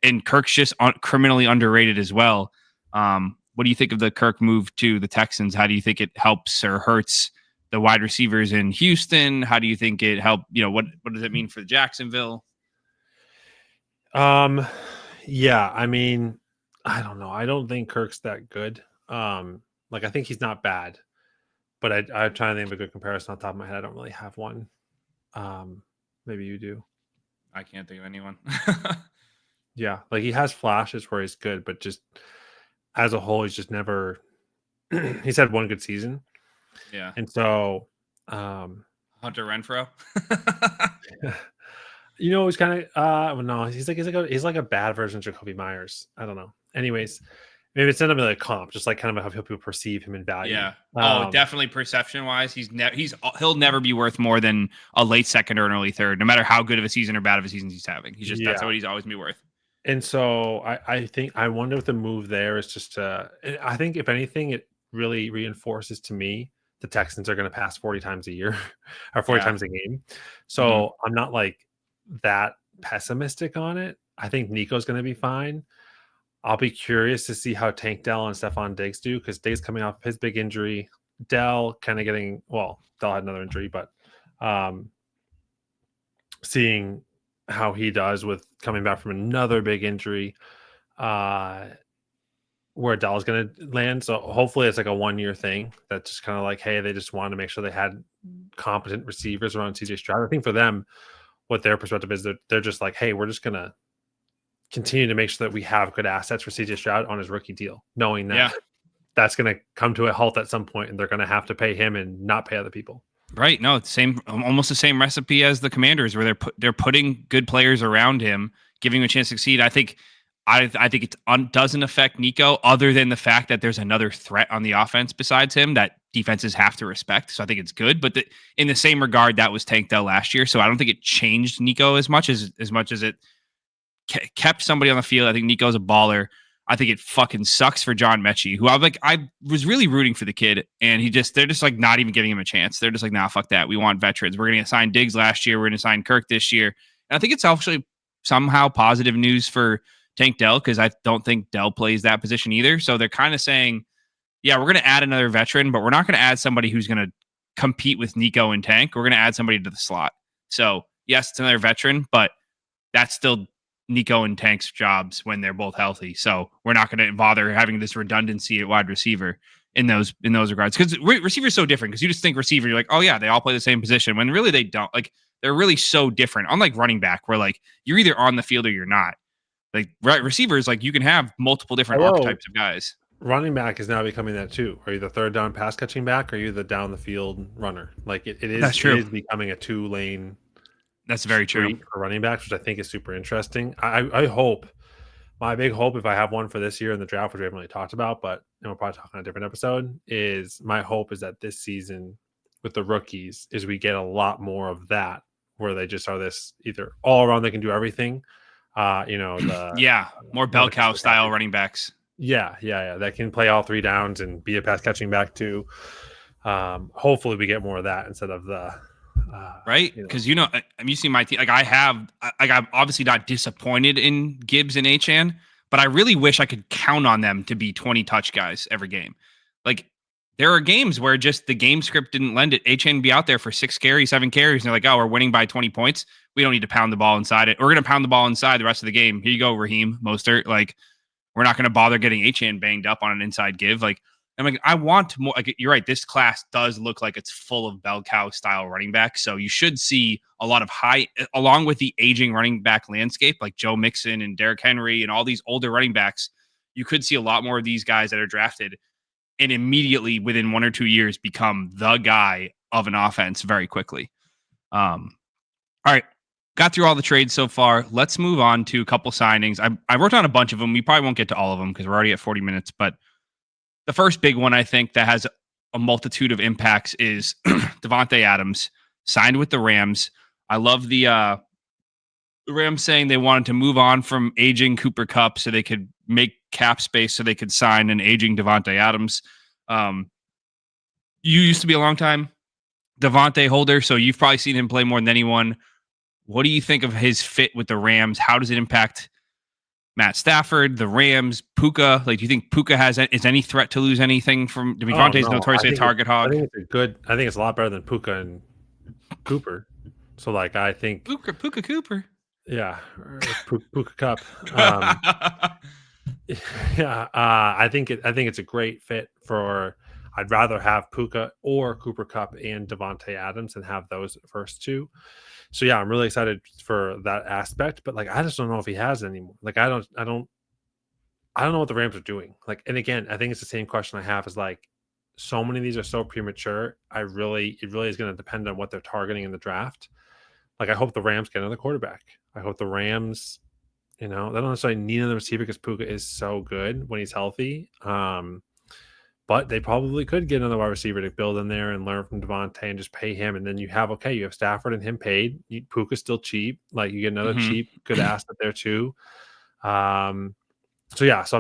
And Kirk's just criminally underrated as well. What do you think of the Kirk move to the Texans? How do you think it helps or hurts the wide receivers in Houston? How do you think it helped? What does it mean for Jacksonville? Yeah, I mean, I don't know. I don't think Kirk's that good. I think he's not bad, but I'm trying to think of a good comparison on top of my head. I don't really have one. Maybe you do. I can't think of anyone. Yeah, he has flashes where he's good, but just as a whole, he's just never. He's had one good season. Yeah, and so Hunter Renfrow. He's kind of no, he's like a bad version of Jacoby Myers. I don't know. Anyways, maybe it's not really a comp, just like kind of how people perceive him in value. Yeah. Oh, definitely perception wise, he'll never be worth more than a late second or an early third, no matter how good of a season or bad of a season he's having. That's what he's always be worth. And so I think I wonder if the move there is just I think if anything, it really reinforces to me the Texans are going to pass 40 times a year or 40 times a game. So I'm not like that pessimistic on it. I think Nico's going to be fine. I'll be curious to see how Tank Dell and Stephon Diggs do, because Diggs coming off his big injury, Dell kind of getting, well, Dell had another injury, but seeing how he does with coming back from another big injury, where Dell's going to land. So hopefully it's like a 1-year thing that's just kind of like, hey, they just wanted to make sure they had competent receivers around CJ Stroud. I think for them, what their perspective is, they're just like, hey, we're just going to continue to make sure that we have good assets for CJ Stroud on his rookie deal, knowing that that's going to come to a halt at some point and they're going to have to pay him and not pay other people. Right. No, almost the same recipe as the Commanders, where they're putting good players around him, giving him a chance to succeed. I think it doesn't affect Nico, other than the fact that there's another threat on the offense besides him that defenses have to respect. So I think it's good. But in the same regard, that was Tank Dell last year. So I don't think it changed Nico as much as it kept somebody on the field. I think Nico's a baller. I think it fucking sucks for John Mechie, who I was really rooting for the kid, and they're just like not even giving him a chance. They're just like, nah, fuck that. We want veterans. We're going to sign Diggs last year. We're going to sign Kirk this year. And I think it's actually somehow positive news for Tank Dell, because I don't think Dell plays that position either. So they're kind of saying, yeah, we're going to add another veteran, but we're not going to add somebody who's going to compete with Nico and Tank. We're going to add somebody to the slot. So yes, it's another veteran, but that's still Nico and Tank's jobs when they're both healthy. So we're not going to bother having this redundancy at wide receiver in those regards. Because receiver's so different, because you just think receiver, you're like, oh yeah, they all play the same position, when really they don't. Like, they're really so different. Unlike running back, where like you're either on the field or you're not. Like receivers, like you can have multiple different archetypes of guys. Running back is now becoming that too. Are you the third down pass catching back, or are you the down the field runner? Like it is. That's true. It is becoming a 2-lane. That's very true for running backs, which I think is super interesting. I hope, my big hope, if I have one for this year in the draft, which we haven't really talked about, but we'll probably talk on a different episode, is my hope is that this season with the rookies is we get a lot more of that, where they just are this either all around, they can do everything. More bell cow style running backs. Yeah. That can play all 3 downs and be a pass catching back too. Hopefully we get more of that instead of the right, because you see my team. Like I'm obviously not disappointed in Gibbs and Achane, but I really wish I could count on them to be 20 touch guys every game. Like there are games where just the game script didn't lend it. Achane be out there for 6 carries, 7 carries, and they're like, oh, we're winning by 20 points. We don't need to pound the ball inside it. We're going to pound the ball inside the rest of the game. Here you go, Raheem Mostert. Like, we're not going to bother getting Achane banged up on an inside give. Like, I'm like, I want more. Like, you're right. This class does look like it's full of bell cow style running backs. So you should see a lot of high, along with the aging running back landscape, like Joe Mixon and Derrick Henry and all these older running backs. You could see a lot more of these guys that are drafted and immediately within 1 or 2 years become the guy of an offense very quickly. All right. Got through all the trades so far. Let's move on to a couple signings. I wrote down a bunch of them. We probably won't get to all of them because we're already at 40 minutes. But the first big one, I think, that has a multitude of impacts is Davante Adams signed with the Rams. I love the Rams saying they wanted to move on from aging Cooper Kupp so they could make cap space so they could sign an aging Davante Adams. You used to be a long time Davante holder, so you've probably seen him play more than anyone. What do you think of his fit with the Rams? How does it impact Matt Stafford, the Rams, Puka? Like, do you think Puka is any threat to lose anything from Davante's notoriously a target hog? I think it's a lot better than Puka and Cooper. So, like, I think Puka Cooper. Yeah, Puka Kupp. I think it's a great fit for. I'd rather have Puka or Cooper Kupp and Davante Adams and have those first two. So yeah, I'm really excited for that aspect. But like, I just don't know if he has anymore. Like, I don't know what the Rams are doing. Like, and again, I think it's the same question I have is like, so many of these are so premature. It really is going to depend on what they're targeting in the draft. Like, I hope the Rams get another quarterback. I hope the Rams They don't necessarily need another receiver because Puka is so good when he's healthy. But they probably could get another wide receiver to build in there and learn from Devontae and just pay him. And then you have Stafford and him paid. Puka's still cheap. Like you get another cheap, good asset there too. So I'm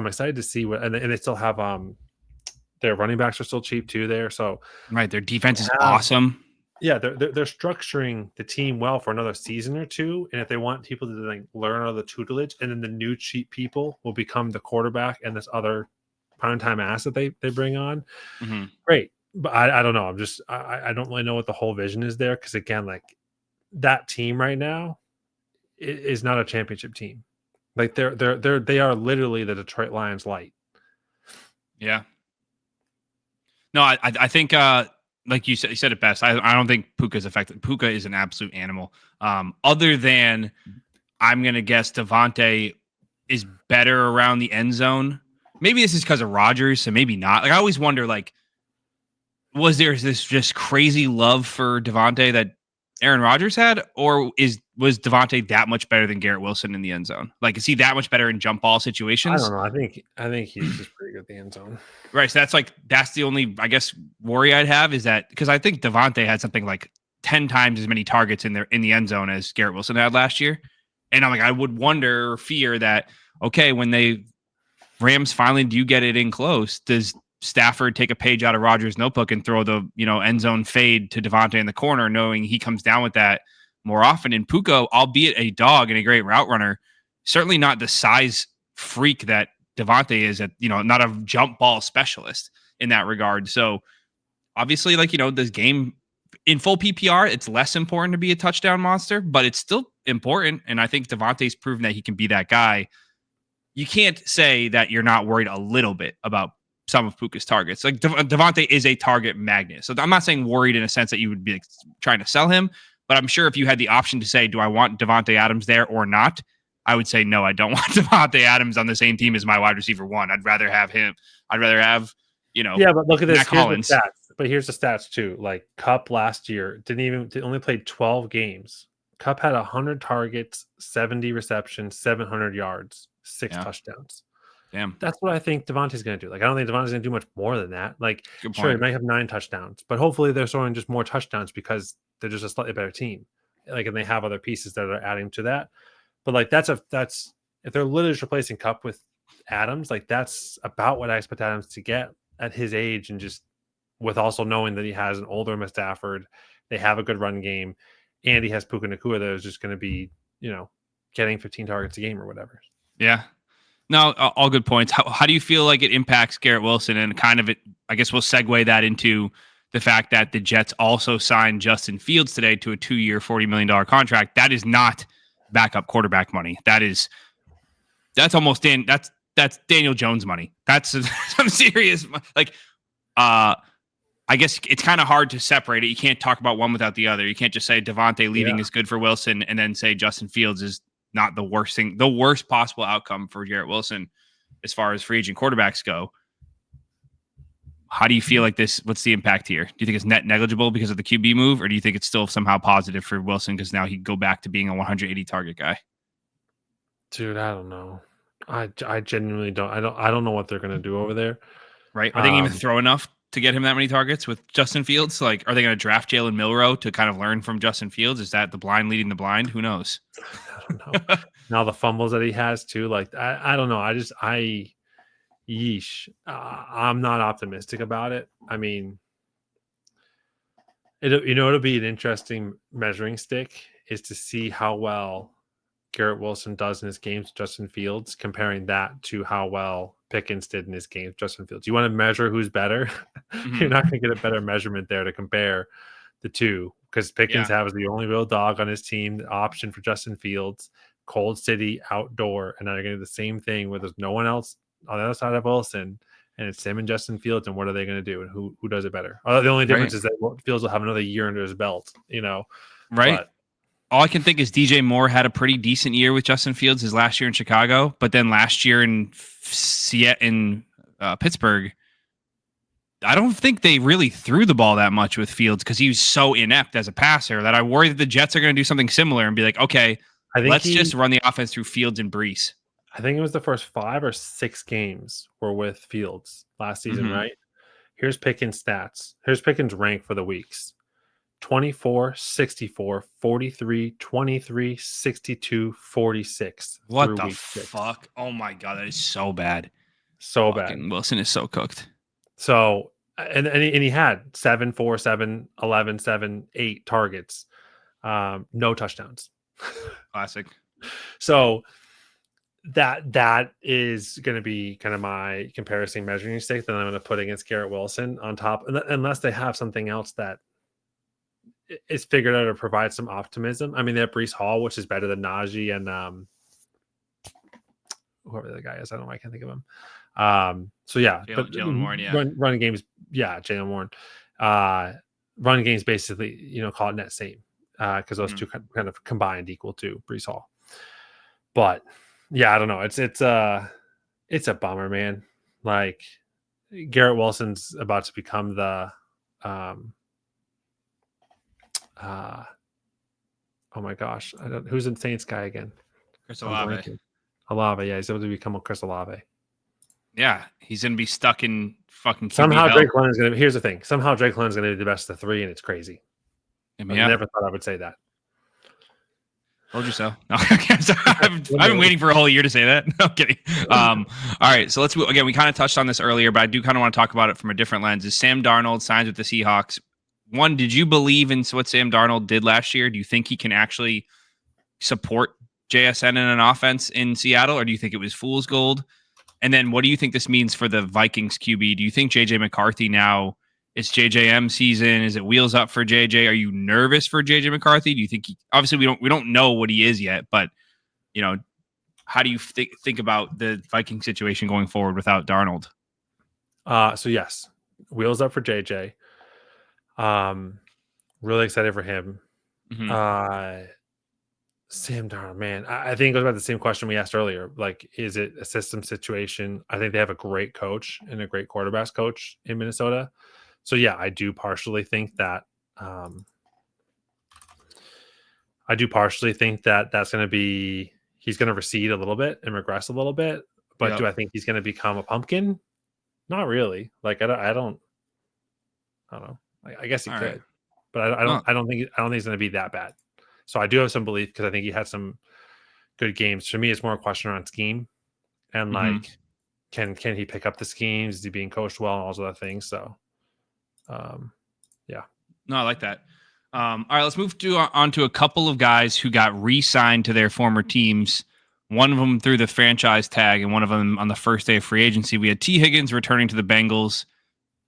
excited to see and they still have their running backs are still cheap too there. So right, their defense is awesome. Yeah, they're structuring the team well for another season or two, and if they want people to like learn out of the tutelage, and then the new cheap people will become the quarterback and this other prime time asset they bring on. Great, but I don't know. I don't really know what the whole vision is there because again, like that team right now is not a championship team. Like they are literally the Detroit Lions light. Yeah. No, I think like you said it best. I don't think Puka is affected. Puka is an absolute animal. Other than I'm gonna guess Devontae is better around the end zone. Maybe this is because of Rodgers, so maybe not. Like I always wonder, like, was there this just crazy love for Devontae that Aaron Rodgers had, or was Devontae that much better than Garrett Wilson in the end zone? Like, is he that much better in jump ball situations? I don't know. I think he's just pretty good at the end zone. Right. So that's the only, I guess, worry I'd have is that because I think Devontae had something like 10 times as many targets in the end zone as Garrett Wilson had last year. And I'm like, I would wonder or fear that, okay, when they Rams finally do get it in close, does Stafford take a page out of Rodgers' notebook and throw the end zone fade to Devontae in the corner, knowing he comes down with that more often? And Puka, albeit a dog and a great route runner, certainly not the size freak that Devontae is, not a jump ball specialist in that regard. So obviously, this game in full PPR, it's less important to be a touchdown monster, but it's still important. And I think Devontae's proven that he can be that guy. You can't say that you're not worried a little bit about some of Puka's targets. Like Devontae is a target magnet. So I'm not saying worried in a sense that you would be trying to sell him, but I'm sure if you had the option to say, do I want Davante Adams there or not? I would say, no, I don't want Davante Adams on the same team as my wide receiver one. I'd rather have him. I'd rather have, Yeah, but look at this. Mac Hollins. Here's the stats too. Like Kupp last year only played 12 games. Kupp had 100 targets, 70 receptions, 700 yards, 6 touchdowns. Damn. That's what I think Devontae's going to do. Like, I don't think Devontae's going to do much more than that. Like, sure, he might have 9 touchdowns, but hopefully they're throwing just more touchdowns because they're just a slightly better team. Like, and they have other pieces that are adding to that. But like, that's if they're literally just replacing Kupp with Adams, like that's about what I expect Adams to get at his age, and just with also knowing that he has an older Matt Stafford, they have a good run game, and he has Puka Nacua that is just going to be, getting 15 targets a game or whatever. Yeah. No, all good points. How do you feel like it impacts Garrett Wilson? And kind of I guess we'll segue that into the fact that the Jets also signed Justin Fields today to a 2-year, $40 million contract. That is not backup quarterback money. That's almost that's Daniel Jones money. That's some serious, like, I guess it's kind of hard to separate it. You can't talk about one without the other. You can't just say Devontae leaving is good for Wilson and then say Justin Fields is not the worst possible outcome for Garrett Wilson as far as free agent quarterbacks go. How do you feel like this? What's the impact here? Do you think it's net negligible because of the QB move, or do you think it's still somehow positive for Wilson because now he'd go back to being a 180 target guy? Dude, I don't know. I genuinely don't. I don't know what they're going to do over there. Right? Are they going to even throw enough to get him that many targets with Justin Fields? Like, are they going to draft Jalen Milroe to kind of learn from Justin Fields? Is that the blind leading the blind? Who knows? I don't know. Now the fumbles that he has too. Like, I don't know. Yeesh. I'm not optimistic about it. I mean, it'll be an interesting measuring stick is to see how well Garrett Wilson does in his games with Justin Fields, comparing that to how well Pickens did in his game with Justin Fields. You want to measure who's better? Mm-hmm. You're not going to get a better measurement there to compare the two, because Pickens has the only real dog on his team, the option for Justin Fields, cold city, outdoor, and now you're going to do the same thing where there's no one else on the other side of Wilson, and it's him and Justin Fields, and what are they going to do, and who does it better? The only difference is that Fields will have another year under his belt, right? But, all I can think is DJ Moore had a pretty decent year with Justin Fields his last year in Chicago, but then last year in Pittsburgh, I don't think they really threw the ball that much with Fields because he was so inept as a passer that I worry that the Jets are going to do something similar and be like, okay, I think let's just run the offense through Fields and Brees. I think it was the first 5 or 6 games were with Fields last season, Mhm. right? Here's Pickens' stats. Here's Pickens' rank for the weeks: 24, 64, 43, 23, 62, 46 What through the week 6. fuck? Oh my god, that is so bad. So bad. Fucking Wilson is so cooked. So, and he had 7, 4, 7, 11, 7, 8 targets, no touchdowns. Classic. So that is going to be kind of my comparison measuring stick that I'm going to put against Garrett Wilson on top, unless they have something else that is figured out to provide some optimism. I mean, they have Brees Hall, which is better than Najee and whoever the guy is. I don't know. I can't think of him. So yeah, but Jalen Warren, yeah. run games, yeah, Jalen Warren. Run games basically, call it net same because those two kind of combined equal to Brees Hall. But yeah, I don't know. It's a bummer, man. Like Garrett Wilson's about to become the oh my gosh, who's the Saints guy again? Chris Olave. Olave, yeah, he's able to become a Chris Olave. Yeah, he's gonna be stuck in fucking QB Somehow hell. Drake London's gonna. Here's the thing. Somehow Drake London's gonna be the best of the 3, and it's crazy. I never thought I would say that. Told you so. No, I've been waiting for a whole year to say that. No, I'm kidding. All right, so let's again. We kind of touched on this earlier, but I do kind of want to talk about it from a different lens. Is Sam Darnold signs with the Seahawks? One, did you believe in what Sam Darnold did last year? Do you think he can actually support JSN in an offense in Seattle, or do you think it was fool's gold? And then what do you think this means for the Vikings QB? Do you think JJ McCarthy now, it's JJM season? Is it wheels up for JJ? Are you nervous for JJ McCarthy? Do you think obviously we don't know what he is yet, but how do you think about the Viking situation going forward without Darnold? So yes, wheels up for JJ. Really excited for him. Mm-hmm. Sam Darnold, man, I think it goes back to the same question we asked earlier. Like, is it a system situation? I think they have a great coach and a great quarterbacks coach in Minnesota. So yeah, I do partially think that. That's going to be, he's going to recede a little bit and regress a little bit. But do I think he's going to become a pumpkin? Not really. Like I don't know. I guess he could, but I don't think he's going to be that bad. So I do have some belief because I think he had some good games. For me, it's more a question around scheme and like, can he pick up the schemes? Is he being coached well and all those other things? So, yeah. No, I like that. All right, let's move on to a couple of guys who got re-signed to their former teams. One of them through the franchise tag and one of them on the first day of free agency. We had T. Higgins returning to the Bengals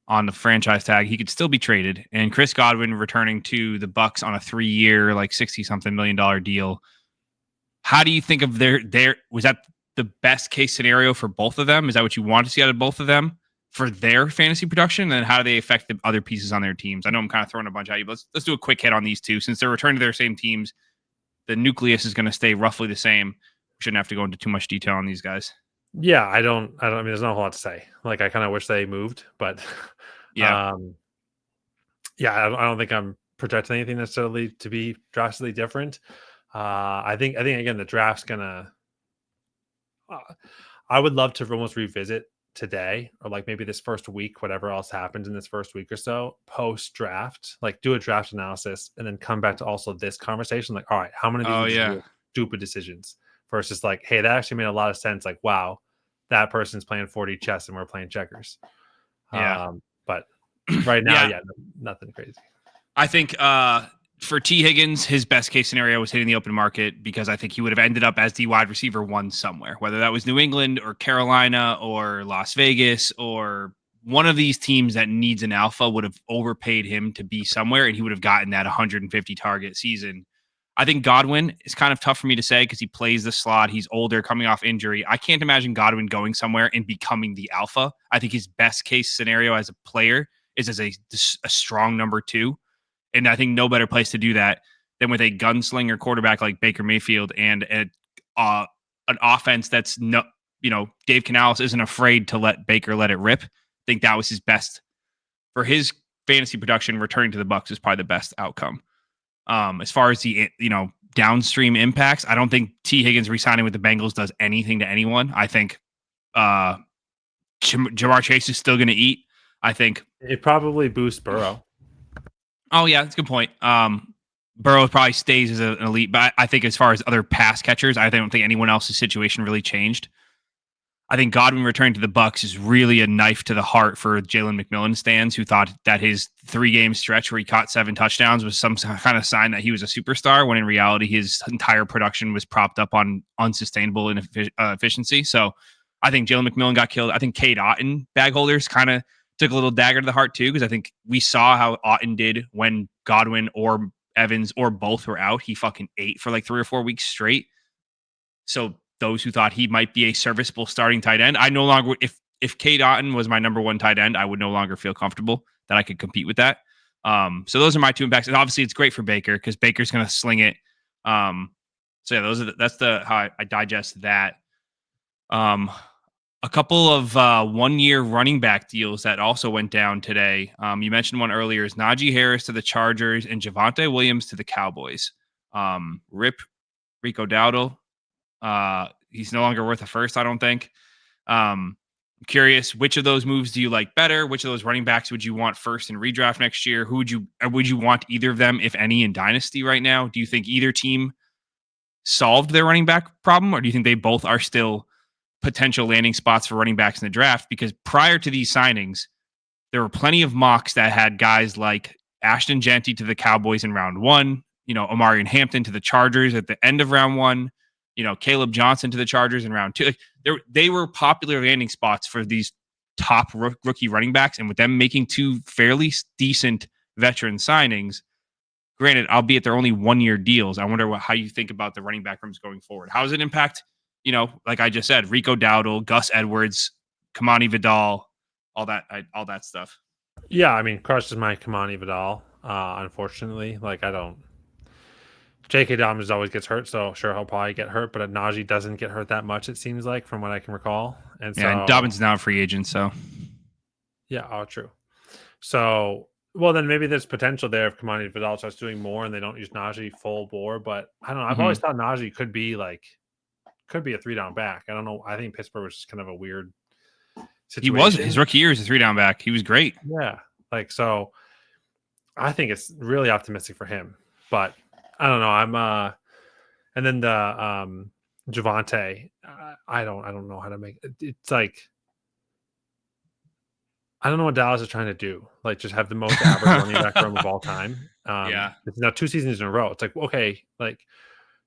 on the franchise tag. He could still be traded. And Chris Godwin returning to the Bucs on a 3-year, like $60-something million deal. How do you think of their was that the best case scenario for both of them? Is that what you want to see out of both of them for their fantasy production? And how do they affect the other pieces on their teams? I know I'm kind of throwing a bunch at you, but let's do a quick hit on these two. Since they're returning to their same teams, the nucleus is going to stay roughly the same. We shouldn't have to go into too much detail on these guys. Yeah, I mean, there's not a whole lot to say. Like, I kind of wish they moved, but yeah, I don't think I'm projecting anything necessarily to be drastically different. I think again, the draft's gonna. I would love to almost revisit today, or like maybe this first week, whatever else happens in this first week or so, post draft, like do a draft analysis, and then come back to also this conversation. Like, all right, how many of these were stupid decisions? Versus like, hey, that actually made a lot of sense. Like, wow, that person's playing 4D chess and we're playing checkers. Yeah. But right now, nothing crazy. I think for T. Higgins, his best case scenario was hitting the open market because I think he would have ended up as the wide receiver 1 somewhere, whether that was New England or Carolina or Las Vegas or one of these teams that needs an alpha would have overpaid him to be somewhere, and he would have gotten that 150 target season. I think Godwin is kind of tough for me to say because he plays the slot. He's older, coming off injury. I can't imagine Godwin going somewhere and becoming the alpha. I think his best case scenario as a player is as a strong number 2. And I think no better place to do that than with a gunslinger quarterback like Baker Mayfield and an offense that's Dave Canales isn't afraid to let Baker let it rip. I think that was his best for his fantasy production. Returning to the Bucs is probably the best outcome. As far as the downstream impacts. I don't think T. Higgins re-signing with the Bengals does anything to anyone. I think Jamar Chase is still going to eat. I think it probably boosts Burrow. Oh yeah, that's a good point. Burrow probably stays as an elite, but I think as far as other pass catchers, I don't think anyone else's situation really changed. I think Godwin returning to the Bucs is really a knife to the heart for Jalen McMillan stands, who thought that his 3-game stretch where he caught 7 touchdowns was some kind of sign that he was a superstar, when in reality his entire production was propped up on unsustainable efficiency. So I think Jalen McMillan got killed. I think Cade Otton, bag holders, kind of took a little dagger to the heart too, because I think we saw how Otton did when Godwin or Evans or both were out. He fucking ate for like 3 or 4 weeks straight. So those who thought he might be a serviceable starting tight end, I no longer, if Cade Otton was my number 1 tight end, I would no longer feel comfortable that I could compete with that. So those are my 2 impacts. And obviously it's great for Baker because Baker's going to sling it. So yeah, that's how I digest that. A couple of 1-year running back deals that also went down today. You mentioned one earlier is Najee Harris to the Chargers and Javonte Williams to the Cowboys. Rip Rico Dowdle. He's no longer worth a first, I don't think. I'm curious, which of those moves do you like better? Which of those running backs would you want first in redraft next year? Would you want either of them, if any, in Dynasty right now? Do you think either team solved their running back problem, or do you think they both are still potential landing spots for running backs in the draft? Because prior to these signings, there were plenty of mocks that had guys like Ashton Jeanty to the Cowboys in round 1, Omarion Hampton to the Chargers at the end of round 1, Caleb Johnson to the Chargers in round 2. They were popular landing spots for these top rookie running backs, and with them making 2 fairly decent veteran signings, granted, albeit they're only 1-year deals, I wonder how you think about the running back rooms going forward. How does it impact, like I just said, Rico Dowdle, Gus Edwards, Kamani Vidal, all that stuff? Yeah, I mean, crushes my Kamani Vidal. Unfortunately, J.K. Dobbins always gets hurt, so sure he'll probably get hurt, but Najee doesn't get hurt that much, it seems like, from what I can recall. And Dobbins is now a free agent, so yeah, true. So, well, then maybe there's potential there if Kamani Vidal starts doing more and they don't use Najee full bore. But I don't know. I've always thought Najee could be a 3-down back. I don't know. I think Pittsburgh was just kind of a weird situation. He was his rookie year as a 3-down back. He was great. Yeah, so I think it's really optimistic for him, but I don't know. And then the Javonte, I don't know how to make it. It's like, I don't know what Dallas is trying to do. Like, just have the most average running back room of all time. Yeah. It's now 2 seasons in a row. It's like, okay,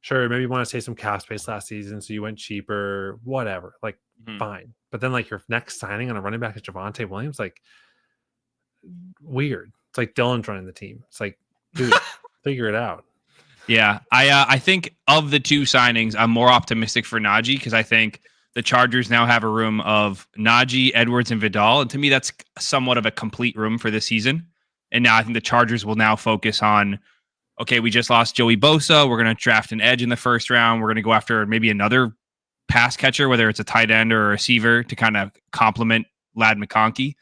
sure, maybe you want to save some cap space last season, so you went cheaper, whatever. Fine. But then, your next signing on a running back is Javonte Williams. Weird. It's like Dylan's running the team. It's like, dude, figure it out. Yeah, I think of the 2 signings, I'm more optimistic for Najee because I think the Chargers now have a room of Najee, Edwards, and Vidal, and to me that's somewhat of a complete room for this season. And now I think the Chargers will now focus on, okay, we just lost Joey Bosa, we're going to draft an edge in the first round, we're going to go after maybe another pass catcher, whether it's a tight end or a receiver, to kind of complement Ladd McConkey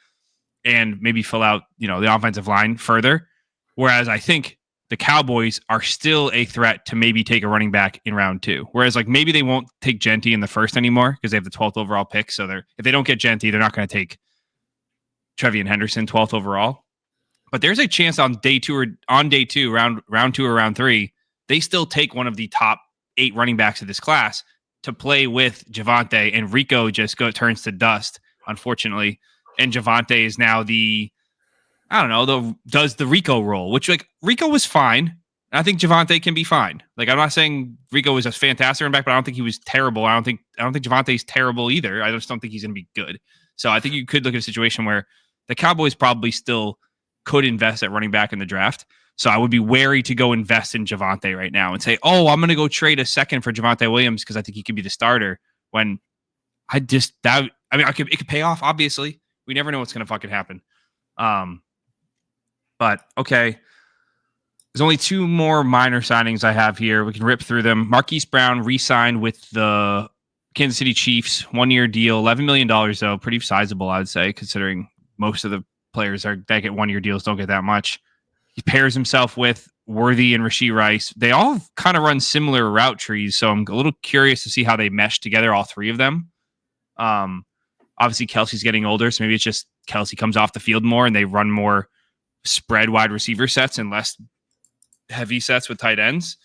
and maybe fill out the offensive line further. Whereas I think the Cowboys are still a threat to maybe take a running back in round 2. Whereas maybe they won't take Jeanty in the first anymore because they have the 12th overall pick. So if they don't get Jeanty, they're not going to take Trevian Henderson 12th overall. But there's a chance on day 2 round 2 or round 3, they still take one of the top 8 running backs of this class to play with Javonte, and Rico just turns to dust, unfortunately. And Javonte is now does the Rico role, which Rico was fine. I think Javonte can be fine. I'm not saying Rico was a fantastic running back, but I don't think he was terrible. I don't think Javonte's terrible either. I just don't think he's going to be good. So I think you could look at a situation where the Cowboys probably still could invest at running back in the draft. So I would be wary to go invest in Javonte right now and say, oh, I'm going to go trade a second for Javonte Williams because I think he could be the starter. When it could pay off. Obviously, we never know what's going to fucking happen. But okay, there's only 2 more minor signings I have here. We can rip through them. Marquise Brown re-signed with the Kansas City Chiefs, 1-year deal, $11 million though, pretty sizable, I would say, considering most of the players that get 1-year deals don't get that much. He pairs himself with Worthy and Rashee Rice, they all kind of run similar route trees. So I'm a little curious to see how they mesh together, all three of them. Obviously, Kelsey's getting older, so maybe it's just Kelsey comes off the field more and they run more spread wide receiver sets and less heavy sets with tight ends.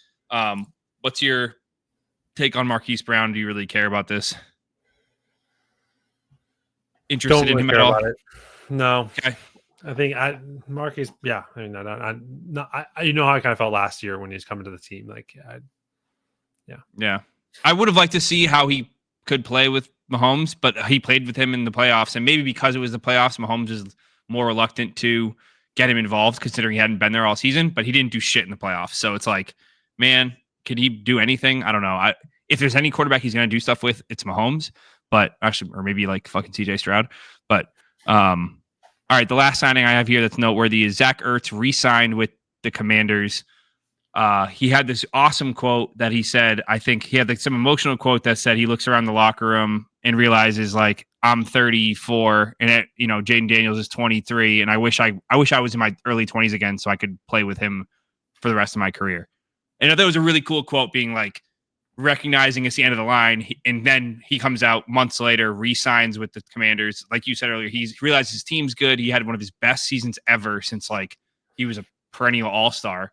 What's your take on Marquise Brown? Do you really care about this? Interested in him at all? No. Okay. I think Marquise. Yeah, I mean, you know how I kind of felt last year when he was coming to the team. Like, yeah. I would have liked to see how he could play with Mahomes, but he played with him in the playoffs, and maybe because it was the playoffs, Mahomes is more reluctant to get him involved, considering he hadn't been there all season. But he didn't do shit in the playoffs, so it's like, man, could he do anything? I don't know. If there's any quarterback he's going to do stuff with, it's Mahomes. But actually, or maybe like fucking CJ Stroud. But all right, the last signing I have here that's noteworthy is Zach Ertz re-signed with the Commanders. He had this awesome quote that he said. I think he had like some emotional quote that said he looks around the locker room and realizes like I'm 34 and Jaden Daniels is 23, and I wish I was in my early 20s again so I could play with him for the rest of my career. And I thought it was a really cool quote, being like recognizing it's the end of the line, and then he comes out months later, re-signs with the Commanders. Like you said earlier, he's realized his team's good. He had one of his best seasons ever since like he was a perennial all-star.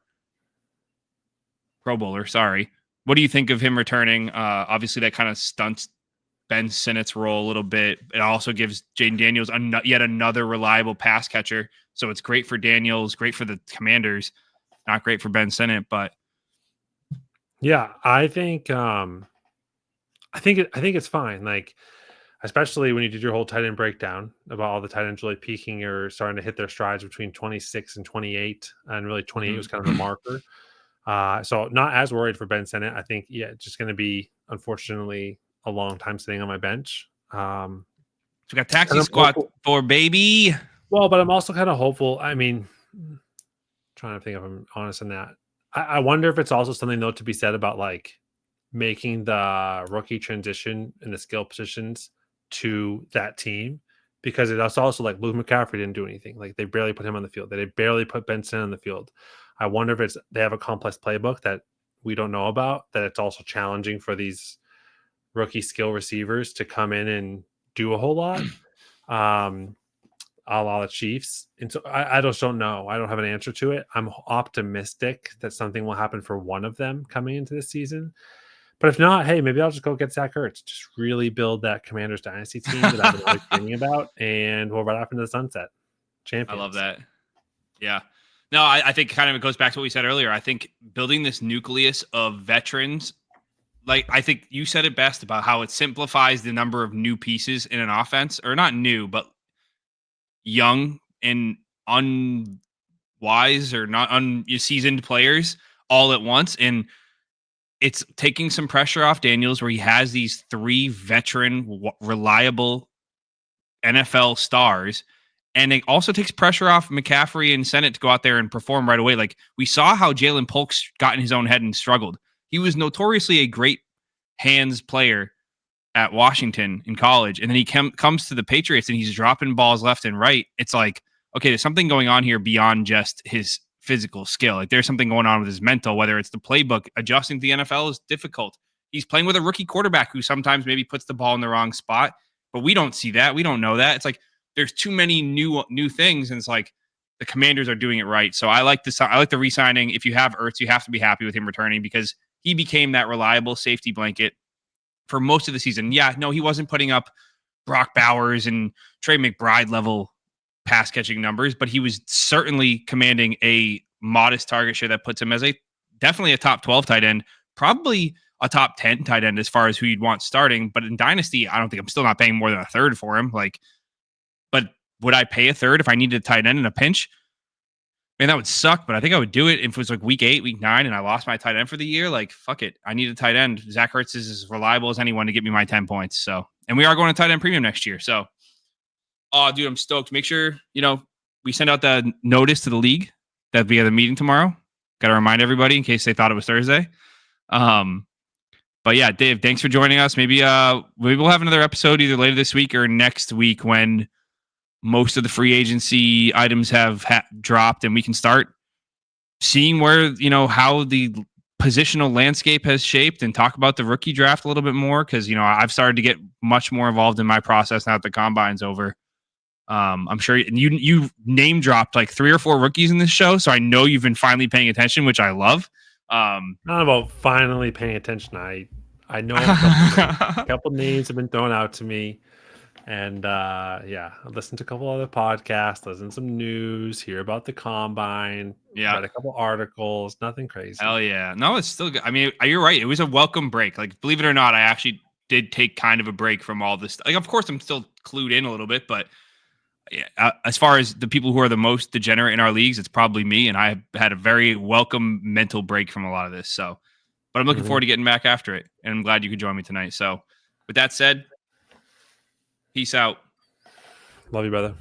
Pro Bowler, sorry. What do you think of him returning? Obviously, that kind of stunts Ben Sinnott's role a little bit. It also gives Jaden Daniels yet another reliable pass catcher. So it's great for Daniels, great for the Commanders, not great for Ben Sinnott, but yeah, I think it's fine. Like, especially when you did your whole tight end breakdown about all the tight ends really peaking or starting to hit their strides between 26 and 28, and really 28 was kind of the marker. So not as worried for Ben Sinnott. I think, it's just going to be, unfortunately, a long time sitting on my bench. So we got taxi squad for baby. Well, but I'm also kind of hopeful. I mean, trying to think if I'm honest in that. I wonder if it's also something, though, to be said about like making the rookie transition in the skill positions to that team, because it's also like Luke McCaffrey didn't do anything. Like, they barely put him on the field. They barely put Benson on the field. I wonder if they have a complex playbook that we don't know about, that it's also challenging for these rookie skill receivers to come in and do a whole lot. A la the Chiefs. And so I just don't know. I don't have an answer to it. I'm optimistic that something will happen for one of them coming into this season. But if not, hey, maybe I'll just go get Zach Ertz. Just really build that Commanders dynasty team that I've been really dreaming about, and we'll ride off into the sunset. Champions. I love that. Yeah. No, I think kind of it goes back to what we said earlier. I think building this nucleus of veterans, like I think you said it best about how it simplifies the number of new pieces in an offense, or not new, but young and unwise or not unseasoned players all at once. And it's taking some pressure off Daniels, where he has these three veteran, reliable NFL stars. And it also takes pressure off McCaffrey and Sinnott to go out there and perform right away. Like, we saw how Jalen Polk's got in his own head and struggled. He was notoriously a great hands player at Washington in college. And then he comes to the Patriots and he's dropping balls left and right. It's like, okay, there's something going on here beyond just his physical skill. Like, there's something going on with his mental, whether it's the playbook. Adjusting to the NFL is difficult. He's playing with a rookie quarterback who sometimes maybe puts the ball in the wrong spot, but we don't see that. We don't know that. It's like, there's too many new things, and it's like the Commanders are doing it right. So I like this. I like the re-signing. If you have Ertz, you have to be happy with him returning, because he became that reliable safety blanket for most of the season. Yeah, no, he wasn't putting up Brock Bowers and Trey McBride level pass catching numbers, but he was certainly commanding a modest target share that puts him as definitely a top 12 tight end, probably a top 10 tight end as far as who you'd want starting. But in Dynasty, I don't think I'm still not paying more than a third for him. Like, but would I pay a third if I needed a tight end in a pinch? Man, that would suck, but I think I would do it if it was like week 8, week 9, and I lost my tight end for the year. Like, fuck it. I need a tight end. Zach Ertz is as reliable as anyone to get me my 10 points. So, and we are going to tight end premium next year. So, oh, dude, I'm stoked. Make sure, we send out the notice to the league that we have a meeting tomorrow. Got to remind everybody in case they thought it was Thursday. But yeah, Dave, thanks for joining us. Maybe we'll have another episode either later this week or next week when most of the free agency items have dropped and we can start seeing where, how the positional landscape has shaped and talk about the rookie draft a little bit more. Cause, I've started to get much more involved in my process now that the combine's over. I'm sure you name dropped like 3 or 4 rookies in this show. So I know you've been finally paying attention, which I love. Not about finally paying attention. I know a couple names have been thrown out to me. And I listened to a couple other podcasts, listened to some news, hear about the combine, read a couple articles, nothing crazy. Hell yeah. No, it's still good. I mean, you're right. It was a welcome break. Like, believe it or not, I actually did take kind of a break from all this. Like, of course, I'm still clued in a little bit, but yeah, as far as the people who are the most degenerate in our leagues, it's probably me. And I had a very welcome mental break from a lot of this. So, but I'm looking forward to getting back after it. And I'm glad you could join me tonight. So, with that said, peace out. Love you, brother.